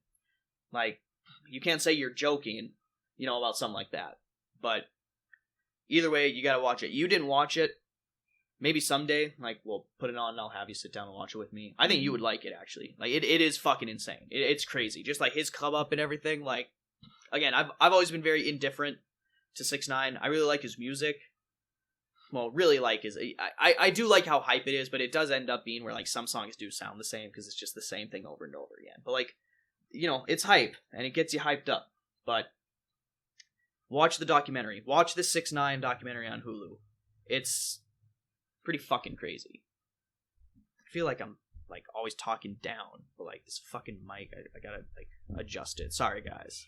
Like, you can't say you're joking, about something like that. But either way, you gotta watch it. You didn't watch it. Maybe someday, like, we'll put it on and I'll have you sit down and watch it with me. I think you would like it, actually. Like, it is fucking insane. It's crazy. Just, like, his come up and everything. Like, again, I've always been very indifferent to 6ix9ine. I really like his music. Well, really like his... I do like how hype it is, but it does end up being where, like, some songs do sound the same because it's just the same thing over and over again. But, like, it's hype, and it gets you hyped up. But watch the documentary. Watch the 6ix9ine documentary on Hulu. It's pretty fucking crazy. I feel like I'm, like, always talking down, but, like, this fucking mic, I gotta, like, adjust it. Sorry, guys.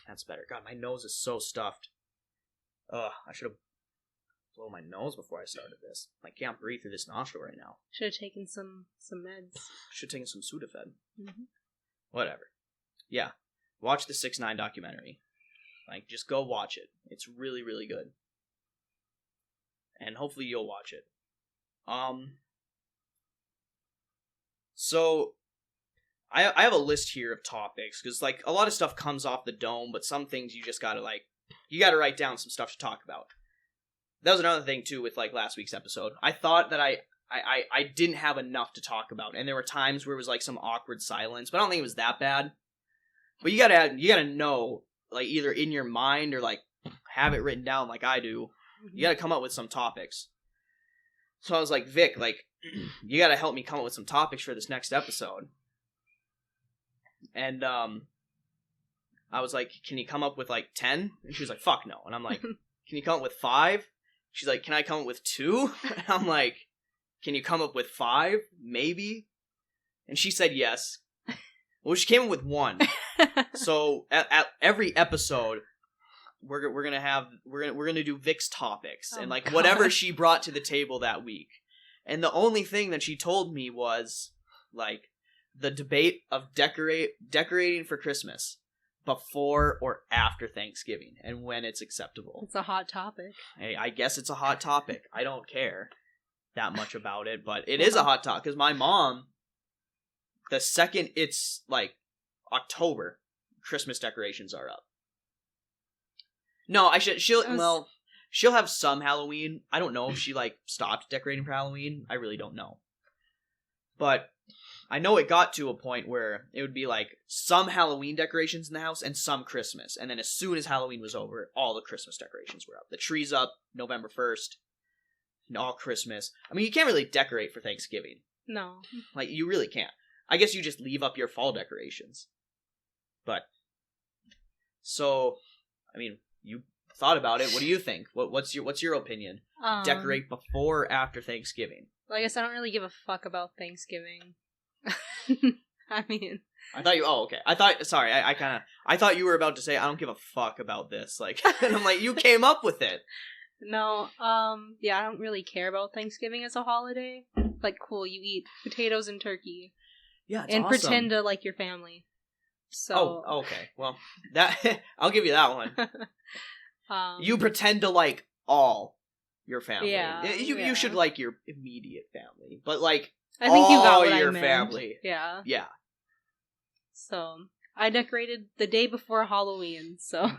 That's better. God, my nose is so stuffed. Ugh, I should have blown my nose before I started this. I can't breathe through this nostril right now. Should have taken some meds. Should have taken some Sudafed. Mm-hmm. Whatever. Yeah. Watch the 6ix9ine documentary. Like, just go watch it. It's really, really good. And hopefully you'll watch it. So, I have a list here of topics, because, like, a lot of stuff comes off the dome, but some things you just gotta, like, you gotta write down some stuff to talk about. That was another thing, too, with, like, last week's episode. I thought that I didn't have enough to talk about, and there were times where it was, like, some awkward silence, but I don't think it was that bad. But you gotta know, like, either in your mind or, like, have it written down like I do. You gotta come up with some topics. So I was like, Vic, like, you gotta help me come up with some topics for this next episode. And, I was like, can you come up with, like, 10? And she was like, fuck no. And I'm like, can you come up with 5? She's like, can I come up with 2? And I'm like, can you come up with 5? Maybe? And she said yes. Well, she came up with 1. So, at every episode, we're gonna do Vic's topics. And, like, whatever she brought to the table that week. And the only thing that she told me was, like, the debate of decorating for Christmas before or after Thanksgiving and when it's acceptable. It's a hot topic. Hey, I guess it's a hot topic. I don't care that much about it, but it is a hot topic because my mom, the second it's, like, October, Christmas decorations are up. No, she'll I was- well, she'll have some Halloween. I don't know if she like stopped decorating for Halloween. I really don't know. But I know it got to a point where it would be like some Halloween decorations in the house and some Christmas. And then as soon as Halloween was over, all the Christmas decorations were up. The tree's up November 1st. And all Christmas. I mean, you can't really decorate for Thanksgiving. No. Like, you really can't. I guess you just leave up your fall decorations. But, so, I mean, you thought about it. What do you think? What's your opinion? Decorate before or after Thanksgiving? Well, I guess I don't really give a fuck about Thanksgiving. I mean, I thought you. Oh, okay. I thought you were about to say I don't give a fuck about this. Like, and I'm like, you came up with it. no. Yeah, I don't really care about Thanksgiving as a holiday. Like, cool, you eat potatoes and turkey. Yeah, it's and awesome. pretend to like your family. So. Oh, okay. Well, that I'll give you that one. You pretend to like all your family. Yeah, You should like your immediate family, but like I think you got what your I meant. family. Yeah. Yeah. So I decorated the day before Halloween, so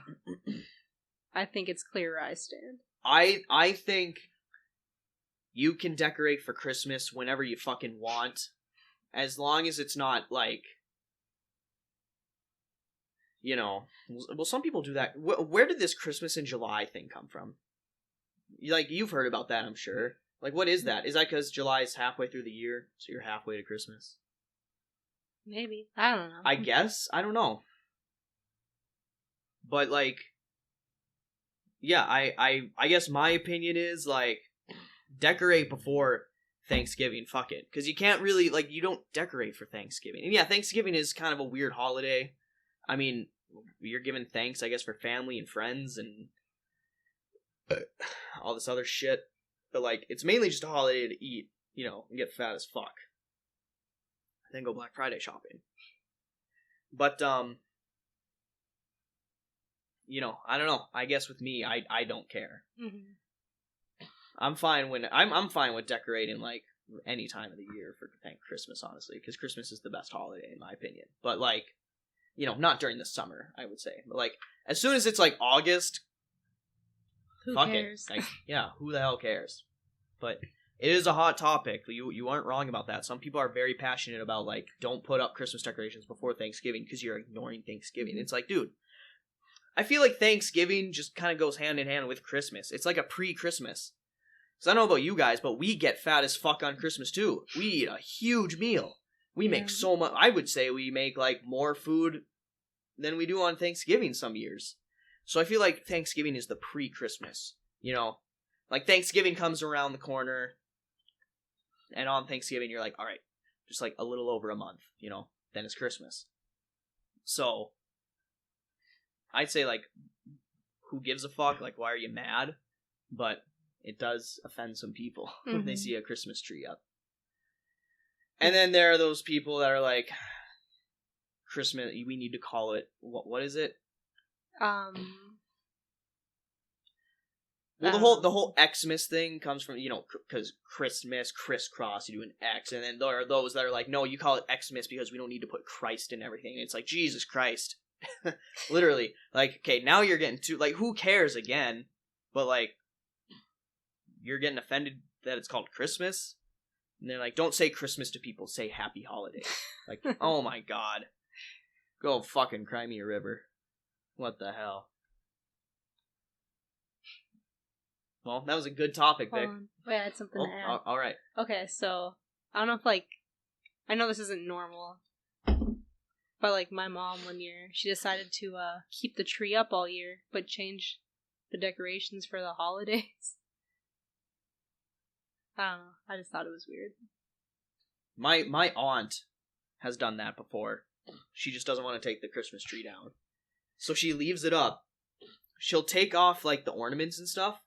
I think it's clear where I stand. I think you can decorate for Christmas whenever you fucking want, as long as it's not like, you know. Well, some people do that. Where did this Christmas in July thing come from? Like, you've heard about that, I'm sure. Like, what is that? Is that because July is halfway through the year, so you're halfway to Christmas? Maybe. I don't know. I guess. I don't know. But, like, yeah, I guess my opinion is, like, decorate before Thanksgiving. Fuck it. Because you can't really, like, you don't decorate for Thanksgiving. And yeah, Thanksgiving is kind of a weird holiday. I mean, you're giving thanks, I guess, for family and friends and all this other shit. But, like, it's mainly just a holiday to eat, you know, and get fat as fuck. Then go Black Friday shopping. But, you know, I don't know. I guess with me, I don't care. Mm-hmm. I'm fine with decorating, like, any time of the year for Christmas, honestly, because Christmas is the best holiday, in my opinion. But, like, you know, not during the summer, I would say. But, like, as soon as it's, like, August, Who fuck cares? it. Like, yeah, who the hell cares? But it is a hot topic. You aren't wrong about that. Some people are very passionate about, like, don't put up Christmas decorations before Thanksgiving because you're ignoring Thanksgiving. It's like, dude, I feel like Thanksgiving just kind of goes hand in hand with Christmas. It's like a pre-Christmas. Because I don't know about you guys, but we get fat as fuck on Christmas, too. We eat a huge meal. We make so much. I would say we make, like, more food than we do on Thanksgiving some years. So I feel like Thanksgiving is the pre-Christmas, you know? Like, Thanksgiving comes around the corner, and on Thanksgiving you're like, alright, just like a little over a month, you know? Then it's Christmas. So, I'd say, like, who gives a fuck? Like, why are you mad? But it does offend some people when they see a Christmas tree up. And then there are those people that are like, Christmas, we need to call it, what is it? Well, the whole Xmas thing comes from, you know, because Christmas, crisscross, you do an X, and then there are those that are like, no, you call it Xmas because we don't need to put Christ in everything. And it's like, Jesus Christ. Literally. Like, okay, now you're getting too, like, who cares again? But, like, you're getting offended that it's called Christmas? And they're like, don't say Christmas to people, say Happy Holidays. Like, oh my god. Go fucking cry me a river. What the hell? Well, that was a good topic, Vic. Wait, I had something to add. Alright. Okay, so, I don't know if, like, I know this isn't normal, but, like, my mom one year, she decided to keep the tree up all year, but change the decorations for the holidays. I don't know. I just thought it was weird. My aunt has done that before. She just doesn't want to take the Christmas tree down. So she leaves it up. She'll take off, like, the ornaments and stuff,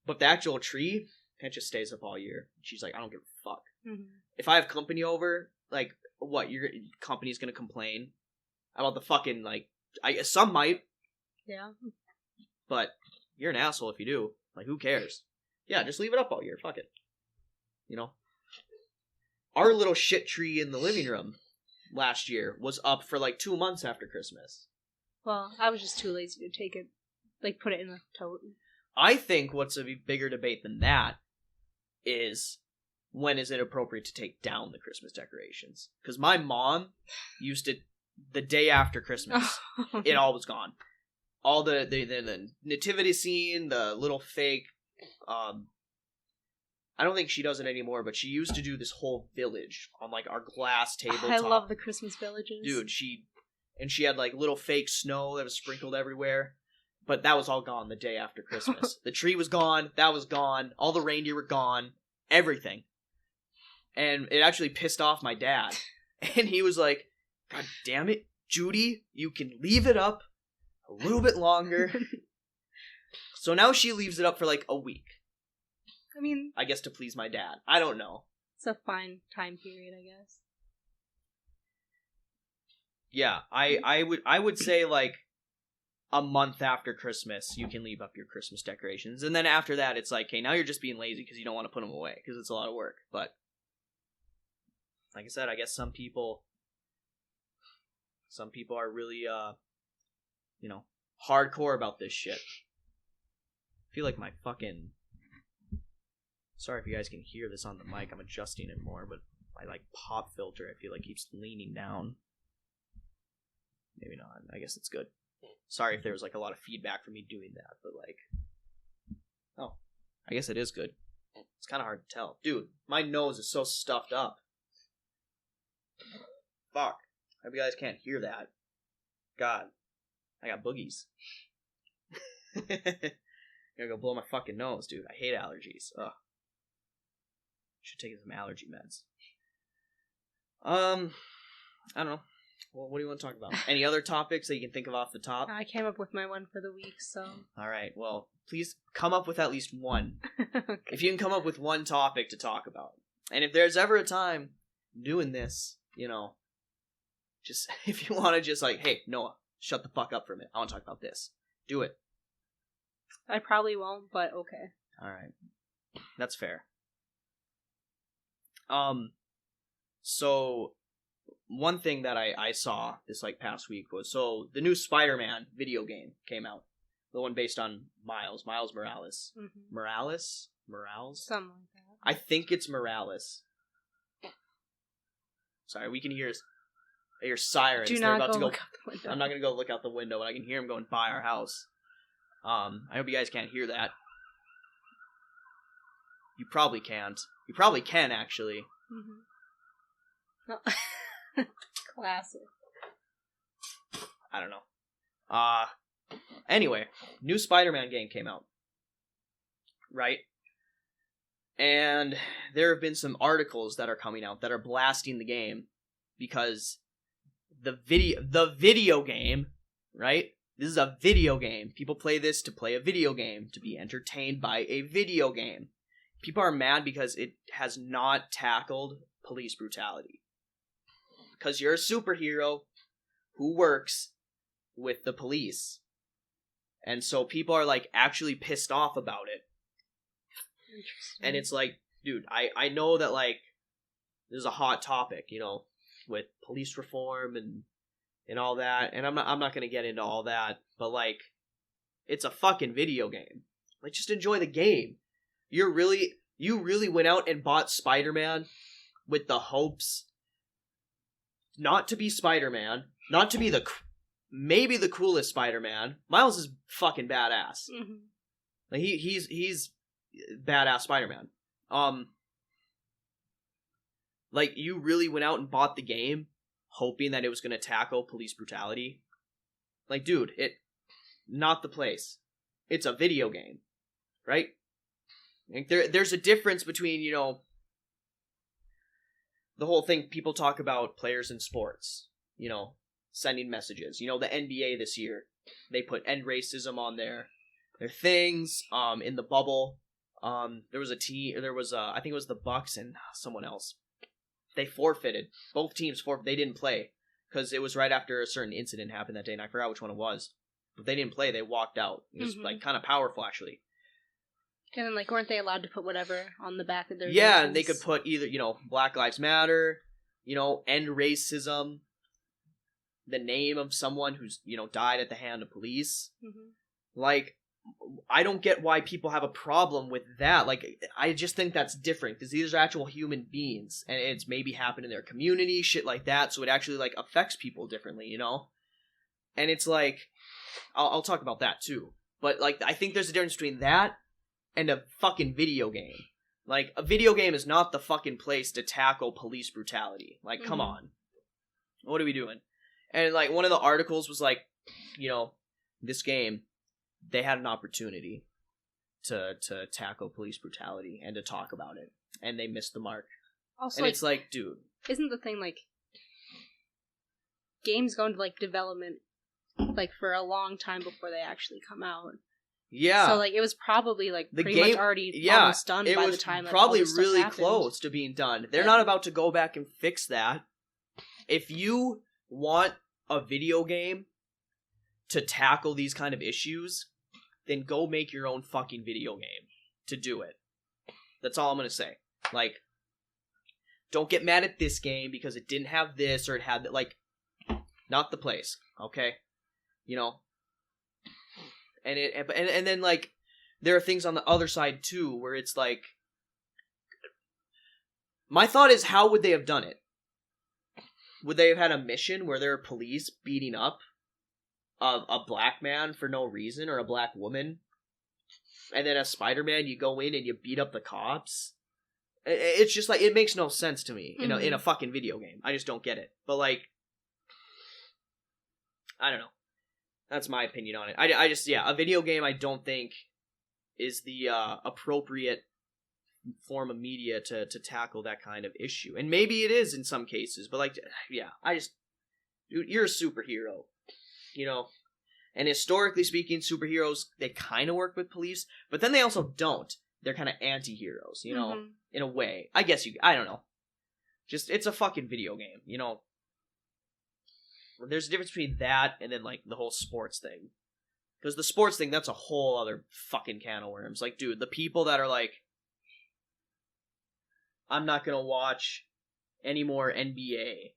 but the actual tree, it just stays up all year. She's like, I don't give a fuck. Mm-hmm. If I have company over, like, what, your company's gonna complain about the fucking, like, some might. Yeah. But you're an asshole if you do. Like, who cares? Yeah, just leave it up all year. Fuck it. You know? Our little shit tree in the living room last year was up for, like, 2 months after Christmas. Well, I was just too lazy to take it like put it in a tote. I think what's a bigger debate than that is when is it appropriate to take down the Christmas decorations? Because my mom used to, the day after Christmas, it all was gone. All the nativity scene, the little fake, I don't think she does it anymore, but she used to do this whole village on like our glass tabletop. I love the Christmas villages. Dude, she had like little fake snow that was sprinkled everywhere. But that was all gone the day after Christmas. The tree was gone, that was gone, all the reindeer were gone, everything. And it actually pissed off my dad. And he was like, God damn it, Judy, you can leave it up a little bit longer. So now she leaves it up for like a week. I mean, I guess to please my dad. I don't know. It's a fine time period, I guess. Yeah, I would say like a month after Christmas, you can leave up your Christmas decorations. And then after that, it's like, hey, now you're just being lazy because you don't want to put them away because it's a lot of work. But like I said, I guess some people are really, hardcore about this shit. I feel like my fucking... Sorry if you guys can hear this on the mic. I'm adjusting it more, but my, like, pop filter, I feel like keeps leaning down. Maybe not. I guess it's good. Sorry if there was, like, a lot of feedback from me doing that, but, like... Oh, I guess it is good. It's kind of hard to tell. Dude, my nose is so stuffed up. Fuck. I hope you guys can't hear that. God. I got boogies. Gonna go blow my fucking nose, dude. I hate allergies. Ugh. Should take some allergy meds. I don't know. Well, what do you want to talk about? Any other topics that you can think of off the top? I came up with my one for the week, so... Alright, well, please come up with at least one. Okay. If you can come up with one topic to talk about. And if there's ever a time doing this, just, if you want to just like, hey, Noah, shut the fuck up for a minute. I want to talk about this. Do it. I probably won't, but okay. Alright. That's fair. So... One thing that I saw this like past week was the new Spider-Man video game came out. The one based on Miles Morales. Mm-hmm. Morales? Something like that. I think it's Morales. Sorry, we can hear sirens. Do not go look out the window. I'm not going to go look out the window, but I can hear them going by our house. I hope you guys can't hear that. You probably can't. You probably can, actually. Mm-hmm. No. Classic. I don't know. Anyway, new Spider-Man game came out. Right? And there have been some articles that are coming out that are blasting the game because the video game, right? This is a video game. People play this to play a video game, to be entertained by a video game. People are mad because it has not tackled police brutality. Because you're a superhero who works with the police. And so people are, like, actually pissed off about it. Interesting. And it's like, dude, I know that, like, this is a hot topic, with police reform and all that. And I'm not going to get into all that. But, like, it's a fucking video game. Like, just enjoy the game. You really went out and bought Spider-Man with the hopes not to be Spider-Man, not to be maybe the coolest Spider-Man. Miles is fucking badass. Mm-hmm. Like he's badass Spider-Man. Like you really went out and bought the game, hoping that it was going to tackle police brutality. Like, dude, not the place. It's a video game, right? Like there's a difference between the whole thing people talk about players in sports, sending messages. The NBA this year, they put end racism on their things. In the bubble, there was I think it was the Bucks and someone else. They forfeited. Both teams they didn't play because it was right after a certain incident happened that day, and I forgot which one it was. But they didn't play. They walked out. It was like kind of powerful, actually. And then, weren't they allowed to put whatever on the back of their Yeah, jerseys? And they could put either, Black Lives Matter, end racism, the name of someone who's, died at the hand of police. Mm-hmm. Like, I don't get why people have a problem with that. Like, I just think that's different because these are actual human beings, and it's maybe happened in their community, shit like that. So it actually like affects people differently, you know. And it's like, I'll talk about that too. But like, I think there's a difference between that and a fucking video game. Like, a video game is not the fucking place to tackle police brutality. Like, come on. What are we doing? And like, one of the articles was like, you know, this game, they had an opportunity to tackle police brutality and to talk about it, and they missed the mark. Also, and it's like, dude, isn't the thing like games go into like development like for a long time before they actually come out? Yeah. So like it was probably like the pretty much already almost done by the time. It was probably really close to being done. They're not about to go back and fix that. If you want a video game to tackle these kind of issues, then go make your own fucking video game to do it. That's all I'm gonna say. Like, don't get mad at this game because it didn't have this or it had that. Like, not the place, okay? You know. And then like, there are things on the other side too where it's like, my thought is, how would they have done it? Would they have had a mission where there are police beating up a black man for no reason, or a black woman, and then as Spider-Man you go in and you beat up the cops? It's just like, it makes no sense to me in a fucking video game. I just don't get it. But like, I don't know. That's my opinion on it. I just, yeah, a video game I don't think is the appropriate form of media to tackle that kind of issue. And maybe it is in some cases, but like, yeah, dude, you're a superhero. You know, and historically speaking, superheroes, they kind of work with police, but then they also don't. They're kind of anti-heroes, you know, in a way. I guess I don't know. Just, it's a fucking video game, you know. There's a difference between that and then, like, the whole sports thing. Because the sports thing, that's a whole other fucking can of worms. Like, dude, the people that are like, I'm not gonna watch any more NBA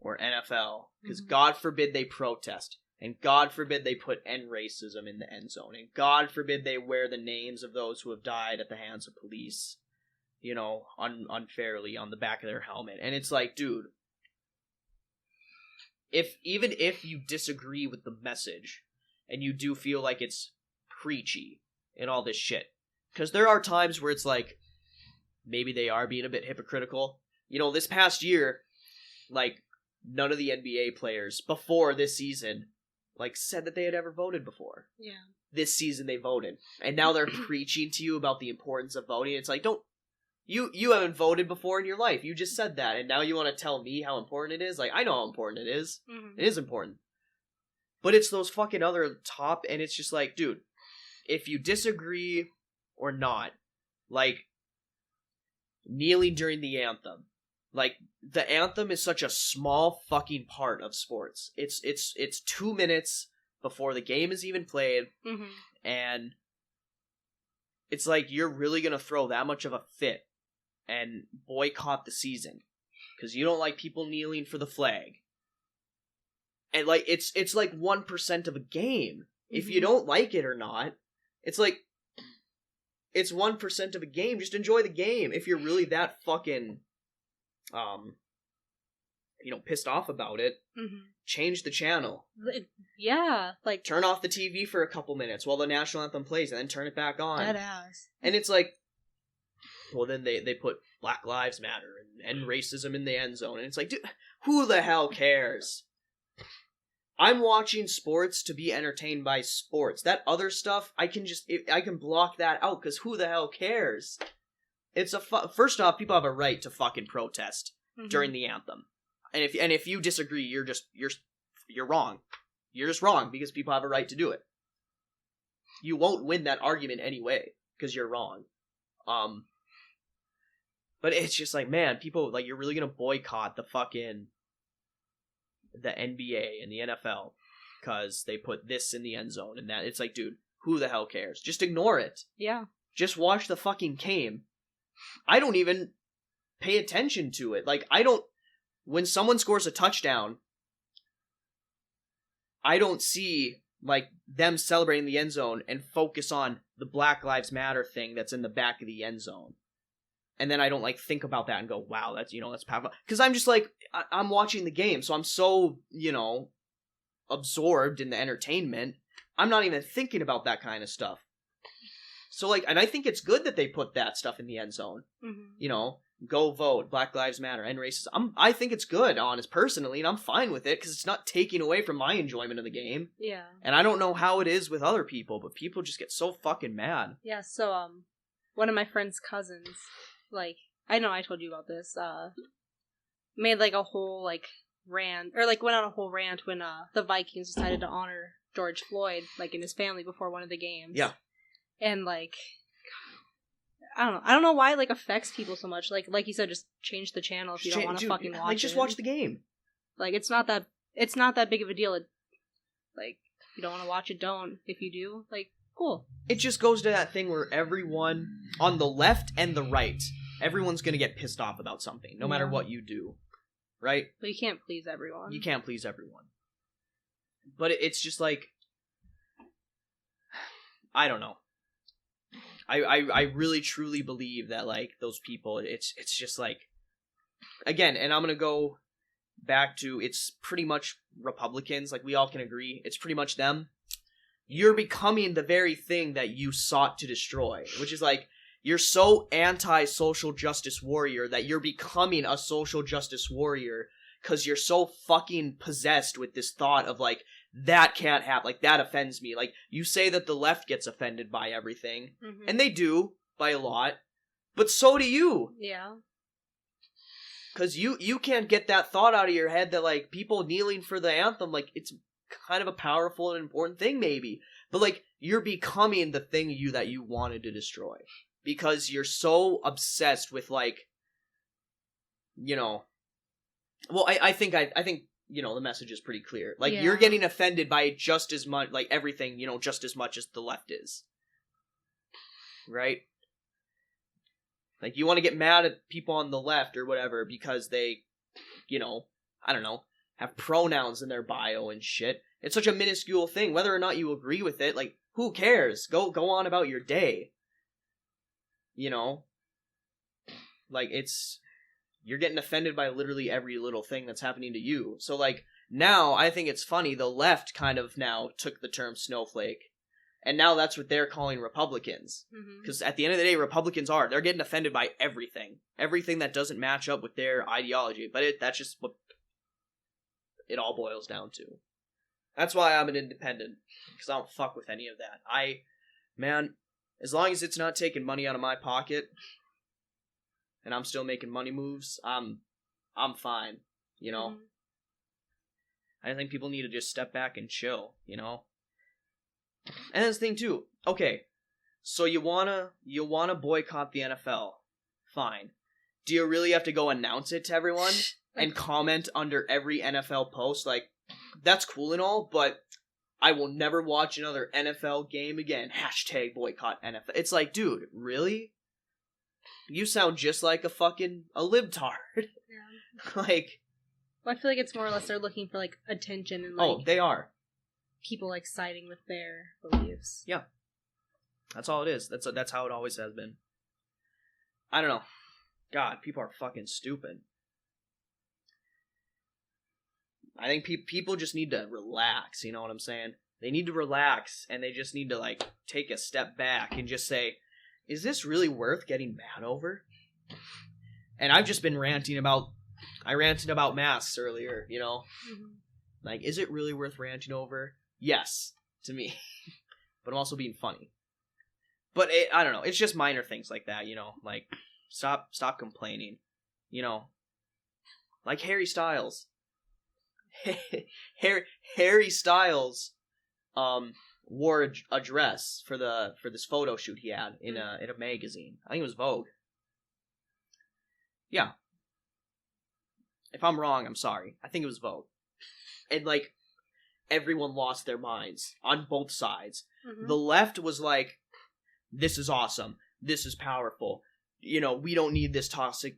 or NFL, because God forbid they protest. And God forbid they put end racism in the end zone. And God forbid they wear the names of those who have died at the hands of police, you know, unfairly on the back of their helmet. And it's like, dude, even if you disagree with the message, and you do feel like it's preachy and all this shit, because there are times where it's like, maybe they are being a bit hypocritical. You know, this past year, like, none of the NBA players before this season like said that they had ever voted before. Yeah. This season they voted. And now they're preaching to you about the importance of voting. It's like, you haven't voted before in your life. You just said that. And now you want to tell me how important it is? Like, I know how important it is. It is important. But it's those fucking other top, and it's just like, dude, if you disagree or not, like, kneeling during the anthem. Like, the anthem is such a small fucking part of sports. It's 2 minutes before the game is even played, and it's like, you're really gonna throw that much of a fit and boycott the season because you don't like people kneeling for the flag. And like, it's like 1% of a game. If you don't like it or not, it's like, it's 1% of a game. Just enjoy the game. If you're really that fucking you know, pissed off about it, change the channel. Yeah, like, turn off the TV for a couple minutes while the national anthem plays, and then turn it back on. Dead ass. And it's like, well, then they put Black Lives Matter and racism in the end zone, and it's like, dude, who the hell cares? I'm watching sports to be entertained by sports. That other stuff, I can block that out, because who the hell cares? It's first off, people have a right to fucking protest during the anthem, and if you disagree, you're wrong. You're just wrong because people have a right to do it. You won't win that argument anyway because you're wrong. But it's just like, man, people, like, you're really gonna boycott the NBA and the NFL because they put this in the end zone and that. It's like, dude, who the hell cares? Just ignore it. Yeah. Just watch the fucking game. I don't even pay attention to it. Like, when someone scores a touchdown, I don't see like them celebrating the end zone and focus on the Black Lives Matter thing that's in the back of the end zone. And then I don't like think about that and go, wow, that's, that's powerful. Because I'm just like, I'm watching the game, so I'm so, absorbed in the entertainment. I'm not even thinking about that kind of stuff. So like, and I think it's good that they put that stuff in the end zone. Mm-hmm. Go vote, Black Lives Matter, end racism. I think it's good, honest, personally, and I'm fine with it because it's not taking away from my enjoyment of the game. Yeah. And I don't know how it is with other people, but people just get so fucking mad. Yeah. So one of my friend's cousins, like, I know I told you about this, made like a whole like rant, or like went on a whole rant when the Vikings decided to honor George Floyd like in his family before one of the games. Yeah. And like, I don't know why it like affects people so much. Like you said, just change the channel if you don't want to fucking watch it. Just watch the game. Like it's not that big of a deal. Like if you don't want to watch it, don't. If you do, like, cool. It just goes to that thing where everyone on the left and the right, everyone's gonna get pissed off about something, no matter what you do, right? But you can't please everyone. You can't please everyone. But it's just like, I don't know. I really truly believe that like those people, it's just like, again, and I'm gonna go back to, it's pretty much Republicans, like we all can agree, it's pretty much them. You're becoming the very thing that you sought to destroy, which is like, you're so anti-social justice warrior that you're becoming a social justice warrior because you're so fucking possessed with this thought of like, that can't happen, like that offends me. Like, you say that the left gets offended by everything, and they do, by a lot, but so do you. Yeah. Because you can't get that thought out of your head that like people kneeling for the anthem, like it's kind of a powerful and important thing maybe, but like you're becoming the thing that you wanted to destroy because you're so obsessed with like, well, I think the message is pretty clear. Like, you're getting offended by just as much, like, everything, just as much as the left is. Right? Like, you want to get mad at people on the left or whatever because they, I don't know, have pronouns in their bio and shit. It's such a minuscule thing. Whether or not you agree with it, like, who cares? Go on about your day. Like, you're getting offended by literally every little thing that's happening to you. So, like, now, I think it's funny, the left kind of now took the term snowflake, and now that's what they're calling Republicans. Because at the end of the day, Republicans they're getting offended by everything. Everything that doesn't match up with their ideology. But that's just what it all boils down to. That's why I'm an independent, because I don't fuck with any of that. Man, as long as it's not taking money out of my pocket, and I'm still making money moves, I'm fine, I think people need to just step back and chill, And that's the thing too. Okay, so you wanna boycott the NFL. Fine. Do you really have to go announce it to everyone and comment under every NFL post? Like, that's cool and all, but I will never watch another NFL game again. # boycott NFL. It's like, dude, really? You sound just like a libtard. Yeah. Like, well, I feel like it's more or less they're looking for like attention and like. Oh, they are. People like siding with their beliefs. Yeah, that's all it is. That's how it always has been. I don't know. God, people are fucking stupid. I think people just need to relax. You know what I'm saying? They need to relax, and they just need to like take a step back and just say, is this really worth getting mad over? And I've just been ranting about... I ranted about masks earlier, Like, is it really worth ranting over? Yes, to me. But I'm also being funny. But I don't know. It's just minor things like that, Like, stop complaining. Like Harry Styles. Harry Styles wore a dress for this photo shoot he had in a magazine. I think it was Vogue. Yeah. If I'm wrong, I'm sorry. I think it was Vogue. And like, everyone lost their minds on both sides. The left was like, this is awesome. This is powerful. We don't need this toxic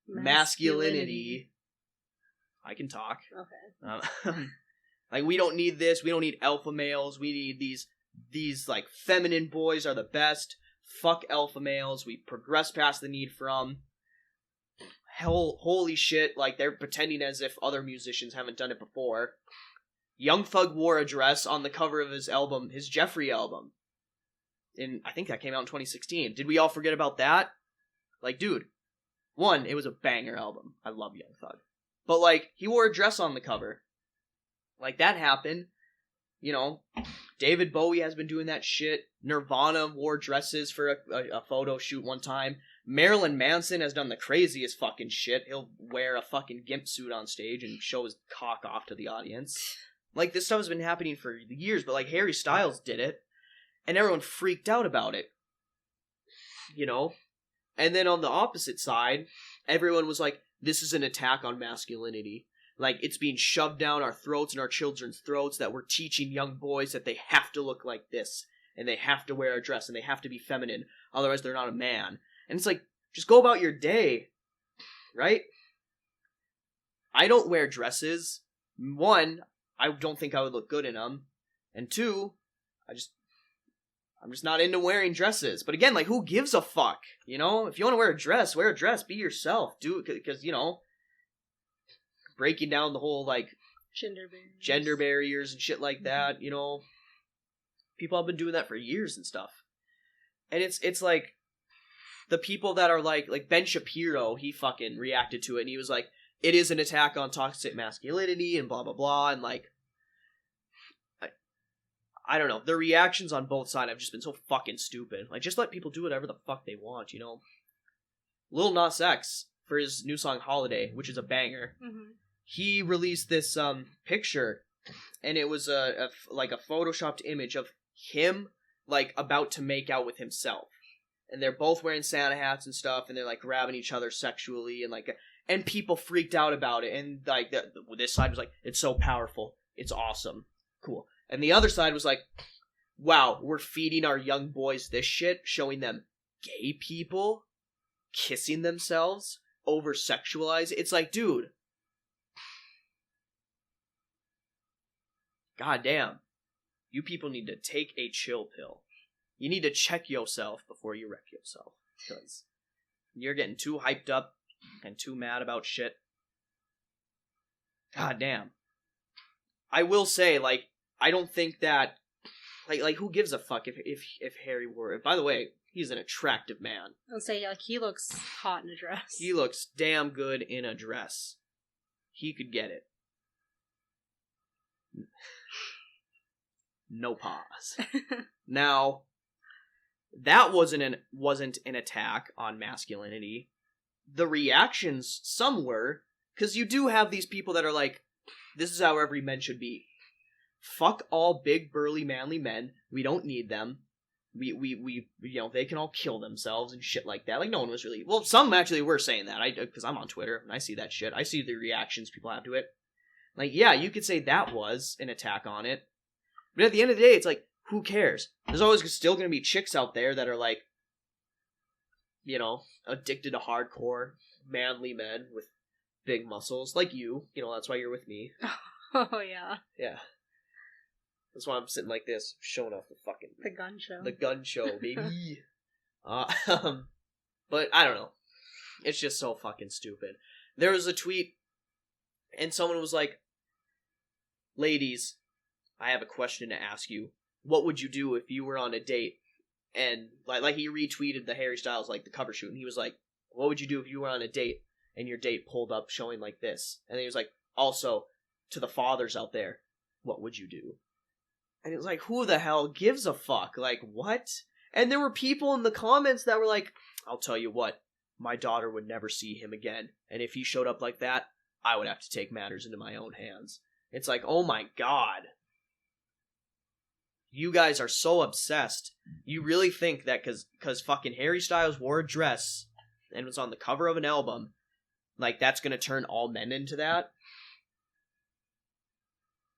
masculinity. I can talk. Okay. Like, we don't need this. We don't need alpha males. We need these like, feminine boys are the best. Fuck alpha males. We progress past the need for them. Holy shit, like, they're pretending as if other musicians haven't done it before. Young Thug wore a dress on the cover of his album, his Jeffrey album. I think that came out in 2016. Did we all forget about that? Like, dude, one, it was a banger album. I love Young Thug. But, like, he wore a dress on the cover. Like, that happened. You know, David Bowie has been doing that shit. Nirvana wore dresses for a photo shoot one time. Marilyn Manson has done the craziest fucking shit. He'll wear a fucking gimp suit on stage and show his cock off to the audience. Like, this stuff has been happening for years, but, like, Harry Styles did it, and everyone freaked out about it. You know? And then on the opposite side, everyone was like, this is an attack on masculinity. Like, it's being shoved down our throats and our children's throats that we're teaching young boys that they have to look like this, and they have to wear a dress, and they have to be feminine, otherwise they're not a man. And it's like, just go about your day, right? I don't wear dresses. One, I don't think I would look good in them. And two, I'm just not into wearing dresses. But again, like, who gives a fuck? You know, if you want to wear a dress, be yourself. Do it, because, you know, breaking down the whole, like, gender barriers and shit like that, you know, people have been doing that for years and stuff. And it's like, the people that are like Ben Shapiro, he fucking reacted to it, and he was like, it is an attack on toxic masculinity, and blah, blah, blah, and like, I don't know, the reactions on both sides have just been so fucking stupid. Like, just let people do whatever the fuck they want, you know? Lil Nas X, for his new song Holiday, which is a banger, he released this picture, and it was a photoshopped image of him, like, about to make out with himself. And they're both wearing Santa hats and stuff, and they're, like, grabbing each other sexually, and, like, and people freaked out about it, and, like, this side was like, it's so powerful, it's awesome, cool. And the other side was like, wow, we're feeding our young boys this shit, showing them gay people kissing themselves, over-sexualized. It's like, dude, goddamn, you people need to take a chill pill. You need to check yourself before you wreck yourself, because you're getting too hyped up and too mad about shit. God damn. I will say, like, I don't think that, like who gives a fuck if Harry wore it? By the way, he's an attractive man. I'll say, like, he looks hot in a dress. He looks damn good in a dress. He could get it. No pause. Now, that wasn't an attack on masculinity. The reactions, some were, because you do have these people that are like, this is how every man should be. Fuck all big, burly, manly men. We don't need them. We you know, they can all kill themselves and shit like that. Like, no one was really, well, some actually were saying that, because I'm on Twitter, and I see that shit. I see the reactions people have to it. Like, yeah, you could say that was an attack on it. But at the end of the day, it's like, who cares? There's always still going to be chicks out there that are like, you know, addicted to hardcore, manly men with big muscles. Like you. You know, that's why you're with me. Oh, yeah. Yeah. That's why I'm sitting like this, showing off the fucking... The gun show. The gun show, baby. But, I don't know. It's just so fucking stupid. There was a tweet, and someone was like, ladies, I have a question to ask you. What would you do if you were on a date? And, like he retweeted the Harry Styles, like, the cover shoot, and he was like, what would you do if you were on a date, and your date pulled up showing like this? And he was like, also, to the fathers out there, what would you do? And it was like, who the hell gives a fuck? Like, what? And there were people in the comments that were like, I'll tell you what, my daughter would never see him again. And if he showed up like that, I would have to take matters into my own hands. It's like, oh my god. You guys are so obsessed. You really think that because fucking Harry Styles wore a dress and was on the cover of an album, like, that's gonna turn all men into that?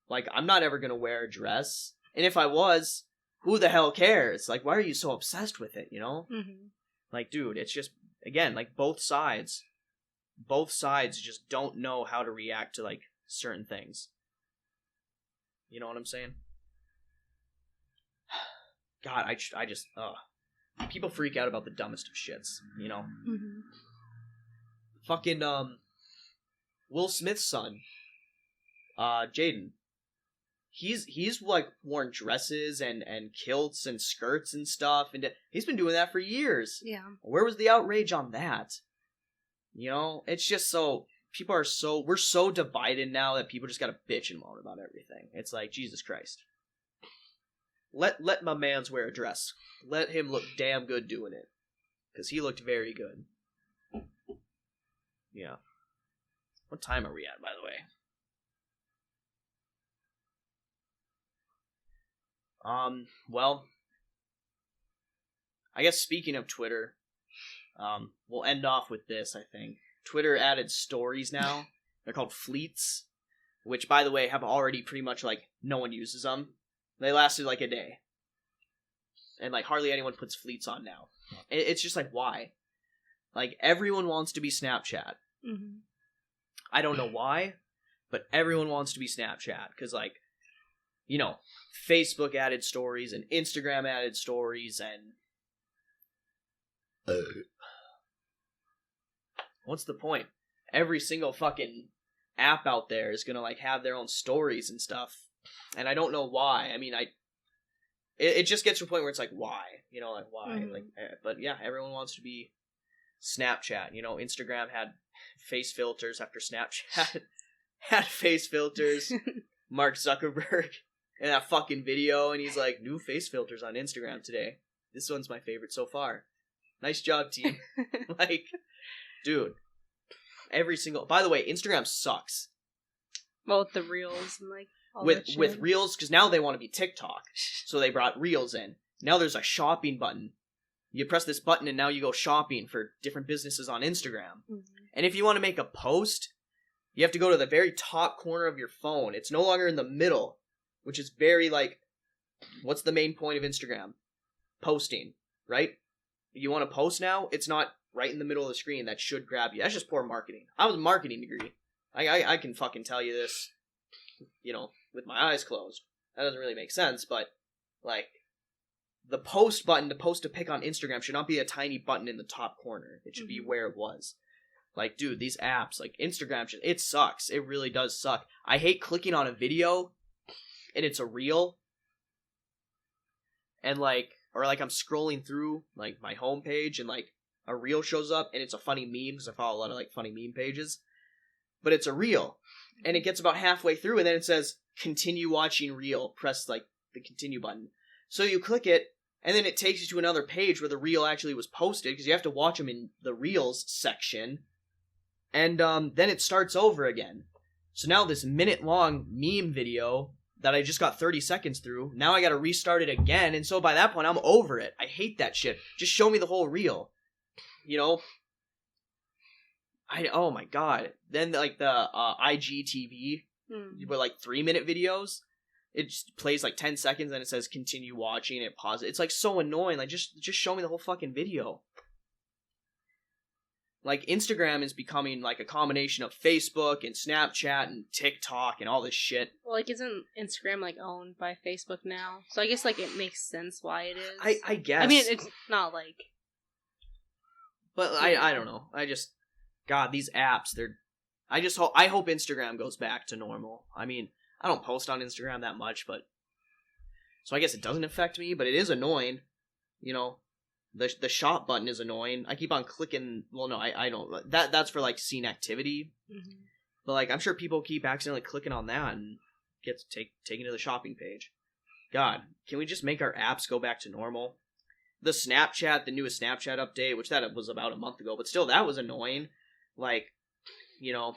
Like, I'm not ever gonna wear a dress. And if I was, who the hell cares? Like, why are you so obsessed with it, you know? Mm-hmm. Like, dude, it's just, again, like, both sides just don't know how to react to, like, certain things. You know what I'm saying? God, I just, people freak out about the dumbest of shits, you know? Mm-hmm. Fucking, Will Smith's son, Jaden, he's like worn dresses and kilts and skirts and stuff, and he's been doing that for years. Yeah. Where was the outrage on that? You know, it's just so, we're so divided now that people just gotta bitch and moan about everything. It's like, Jesus Christ. Let my mans wear a dress. Let him look damn good doing it. Because he looked very good. Yeah. What time are we at, by the way? Well, I guess speaking of Twitter, we'll end off with this, I think. Twitter added stories now. They're called fleets, which, by the way, have already pretty much, like, no one uses them. They lasted, like, a day. And, like, hardly anyone puts fleets on now. It's just, like, why? Like, everyone wants to be Snapchat. Mm-hmm. I don't know why, but everyone wants to be Snapchat. Because, like, you know, Facebook added stories, and Instagram added stories, and... What's the point? Every single fucking app out there is gonna, like, have their own stories and stuff. And I don't know why. I mean, it just gets to a point where it's like, why? You know, like, why? Mm-hmm. Like, but yeah, everyone wants to be Snapchat. You know, Instagram had face filters after Snapchat had face filters. Mark Zuckerberg in that fucking video, and he's like, new face filters on Instagram today. This one's my favorite so far. Nice job, team. Like, dude, every single... By the way, Instagram sucks. Well, with the reels and, like, all with that shit. with Reels, because now they want to be TikTok, so they brought Reels in. Now there's a shopping button. You press this button and now you go shopping for different businesses on Instagram. Mm-hmm. And if you want to make a post, you have to go to the very top corner of your phone. It's no longer in the middle, which is very, like, what's the main point of Instagram? Posting, right? You want to post now? It's not right in the middle of the screen. That should grab you. That's just poor marketing. I was a marketing degree. I can fucking tell you this, you know, with my eyes closed. That doesn't really make sense, but, like, the post button to post a pic on Instagram should not be a tiny button in the top corner. It should be where it was. Like, dude, these apps, like Instagram, it sucks. It really does suck. I hate clicking on a video and it's a reel. And, like, or, like, I'm scrolling through, like, my homepage and, like, a reel shows up and it's a funny meme, because I follow a lot of, like, funny meme pages. But it's a reel. And it gets about halfway through and then it says, continue watching reel. Press, like, the continue button. So you click it, and then it takes you to another page where the reel actually was posted, because you have to watch them in the reels section. And then it starts over again. So now this minute-long meme video that I just got 30 seconds through, now I gotta restart it again, and so by that point, I'm over it. I hate that shit. Just show me the whole reel. You know? Oh my god. Then, like, the IGTV, with, like, 3-minute videos, it just plays, like, 10 seconds, and it says, continue watching, and it pauses. It's, like, so annoying. Like, just show me the whole fucking video. Like, Instagram is becoming, like, a combination of Facebook and Snapchat and TikTok and all this shit. Well, like, isn't Instagram, like, owned by Facebook now? So I guess, like, it makes sense why it is. I guess. I mean, it's not, like... But I don't know. God, these apps, I hope Instagram goes back to normal. I mean, I don't post on Instagram that much, but... So I guess it doesn't affect me, but it is annoying. You know, the shop button is annoying. I keep on clicking... Well, no, I don't... That's for, like, scene activity. Mm-hmm. But, like, I'm sure people keep accidentally clicking on that and get taken to the shopping page. God, can we just make our apps go back to normal? The newest Snapchat update, which that was about a month ago, but still, that was annoying. Like, you know,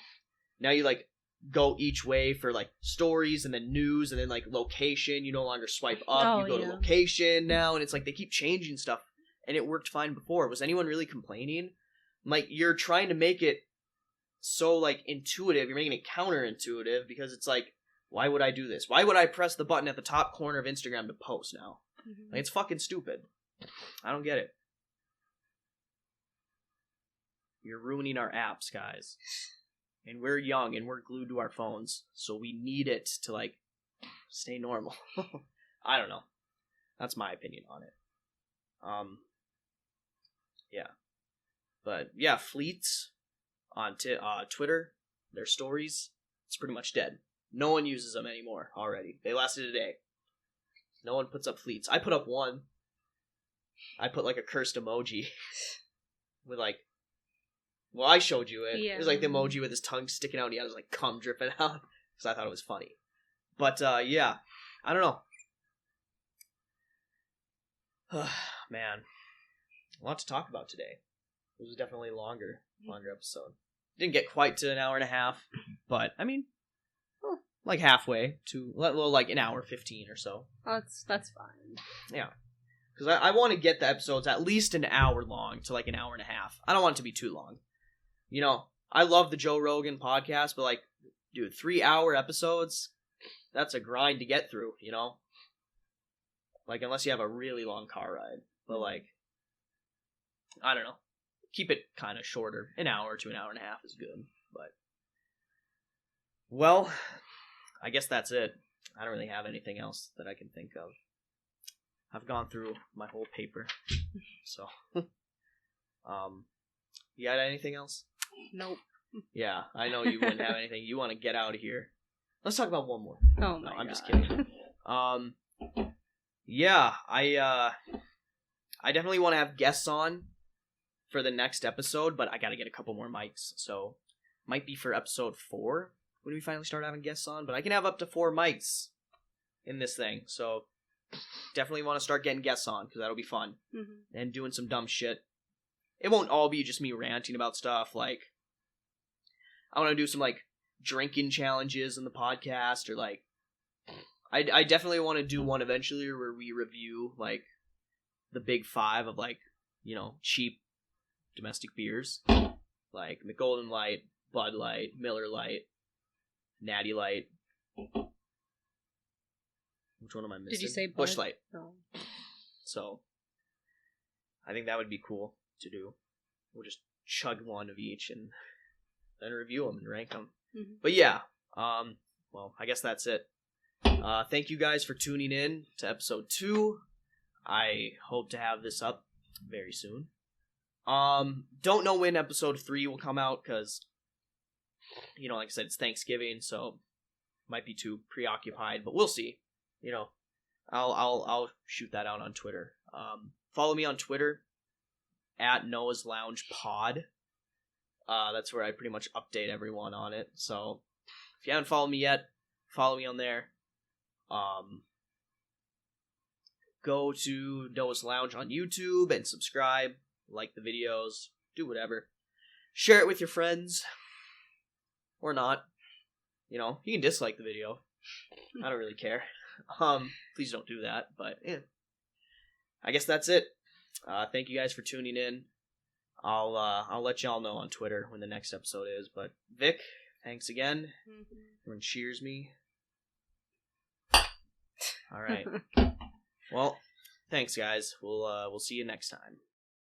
now you, like, go each way for, like, stories and then news and then, like, location. You no longer swipe up, you go to location now, and it's like they keep changing stuff, and it worked fine before. Was anyone really complaining? Like, you're trying to make it so, like, intuitive. You're making it counterintuitive because it's like, why would I do this? Why would I press the button at the top corner of Instagram to post now? Mm-hmm. Like, it's fucking stupid. I don't get it. You're ruining our apps, guys. And we're young and we're glued to our phones, so we need it to, like, stay normal. I don't know. That's my opinion on it. Yeah. But yeah, fleets on Twitter, their stories, it's pretty much dead. No one uses them anymore already. They lasted a day. No one puts up fleets. I put up one. I put like a cursed emoji with like, well, I showed you it. Yeah. It was like the emoji with his tongue sticking out and he had his like cum dripping out because I thought it was funny. But yeah, I don't know. Man, a lot to talk about today. It was definitely a longer episode. Didn't get quite to an hour and a half, but I mean, like halfway to like an hour 15 or so. That's fine. Yeah, because I want to get the episodes at least an hour long to like an hour and a half. I don't want it to be too long. You know, I love the Joe Rogan podcast, but like, dude, 3-hour episodes, that's a grind to get through. You know, like unless you have a really long car ride, but like, I don't know. Keep it kind of shorter. An hour to an hour and a half is good. But, well, I guess that's it. I don't really have anything else that I can think of. I've gone through my whole paper. So, you got anything else? Nope. Yeah, I know you wouldn't have anything. You want to get out of here. Let's talk about one more. Oh my God. I'm just kidding. Yeah, I definitely want to have guests on for the next episode, but I gotta get a couple more mics, so might be for episode 4 when we finally start having guests on, but I can have up to 4 mics in this thing, so definitely want to start getting guests on, because that'll be fun, and doing some dumb shit. It won't all be just me ranting about stuff, like, I want to do some, like, drinking challenges in the podcast, or, like, I definitely want to do one eventually where we review, like, the big 5 of, like, you know, cheap domestic beers, like Golden Light, Bud Light, Miller Light, Natty Light. Which one am I missing? Did you say Bud? Busch Light. Oh. So, I think that would be cool to do. We'll just chug one of each and then review them and rank them. But yeah, well, I guess that's it. Thank you guys for tuning in to episode 2. I hope to have this up very soon. Don't know when episode 3 will come out, because, you know, like I said, it's Thanksgiving, so might be too preoccupied, but we'll see. You know, I'll shoot that out on Twitter. Follow me on Twitter at Noah's Lounge Pod. That's where I pretty much update everyone on it. So if you haven't followed me yet, follow me on there. Go to Noah's Lounge on YouTube and subscribe. Like the videos, do whatever. Share it with your friends. Or not. You know, you can dislike the video. I don't really care. Please don't do that, but yeah. I guess that's it. Thank you guys for tuning in. I'll let y'all know on Twitter when the next episode is, but Vic, thanks again. Everyone cheers me. Alright. Well, thanks guys. We'll see you next time.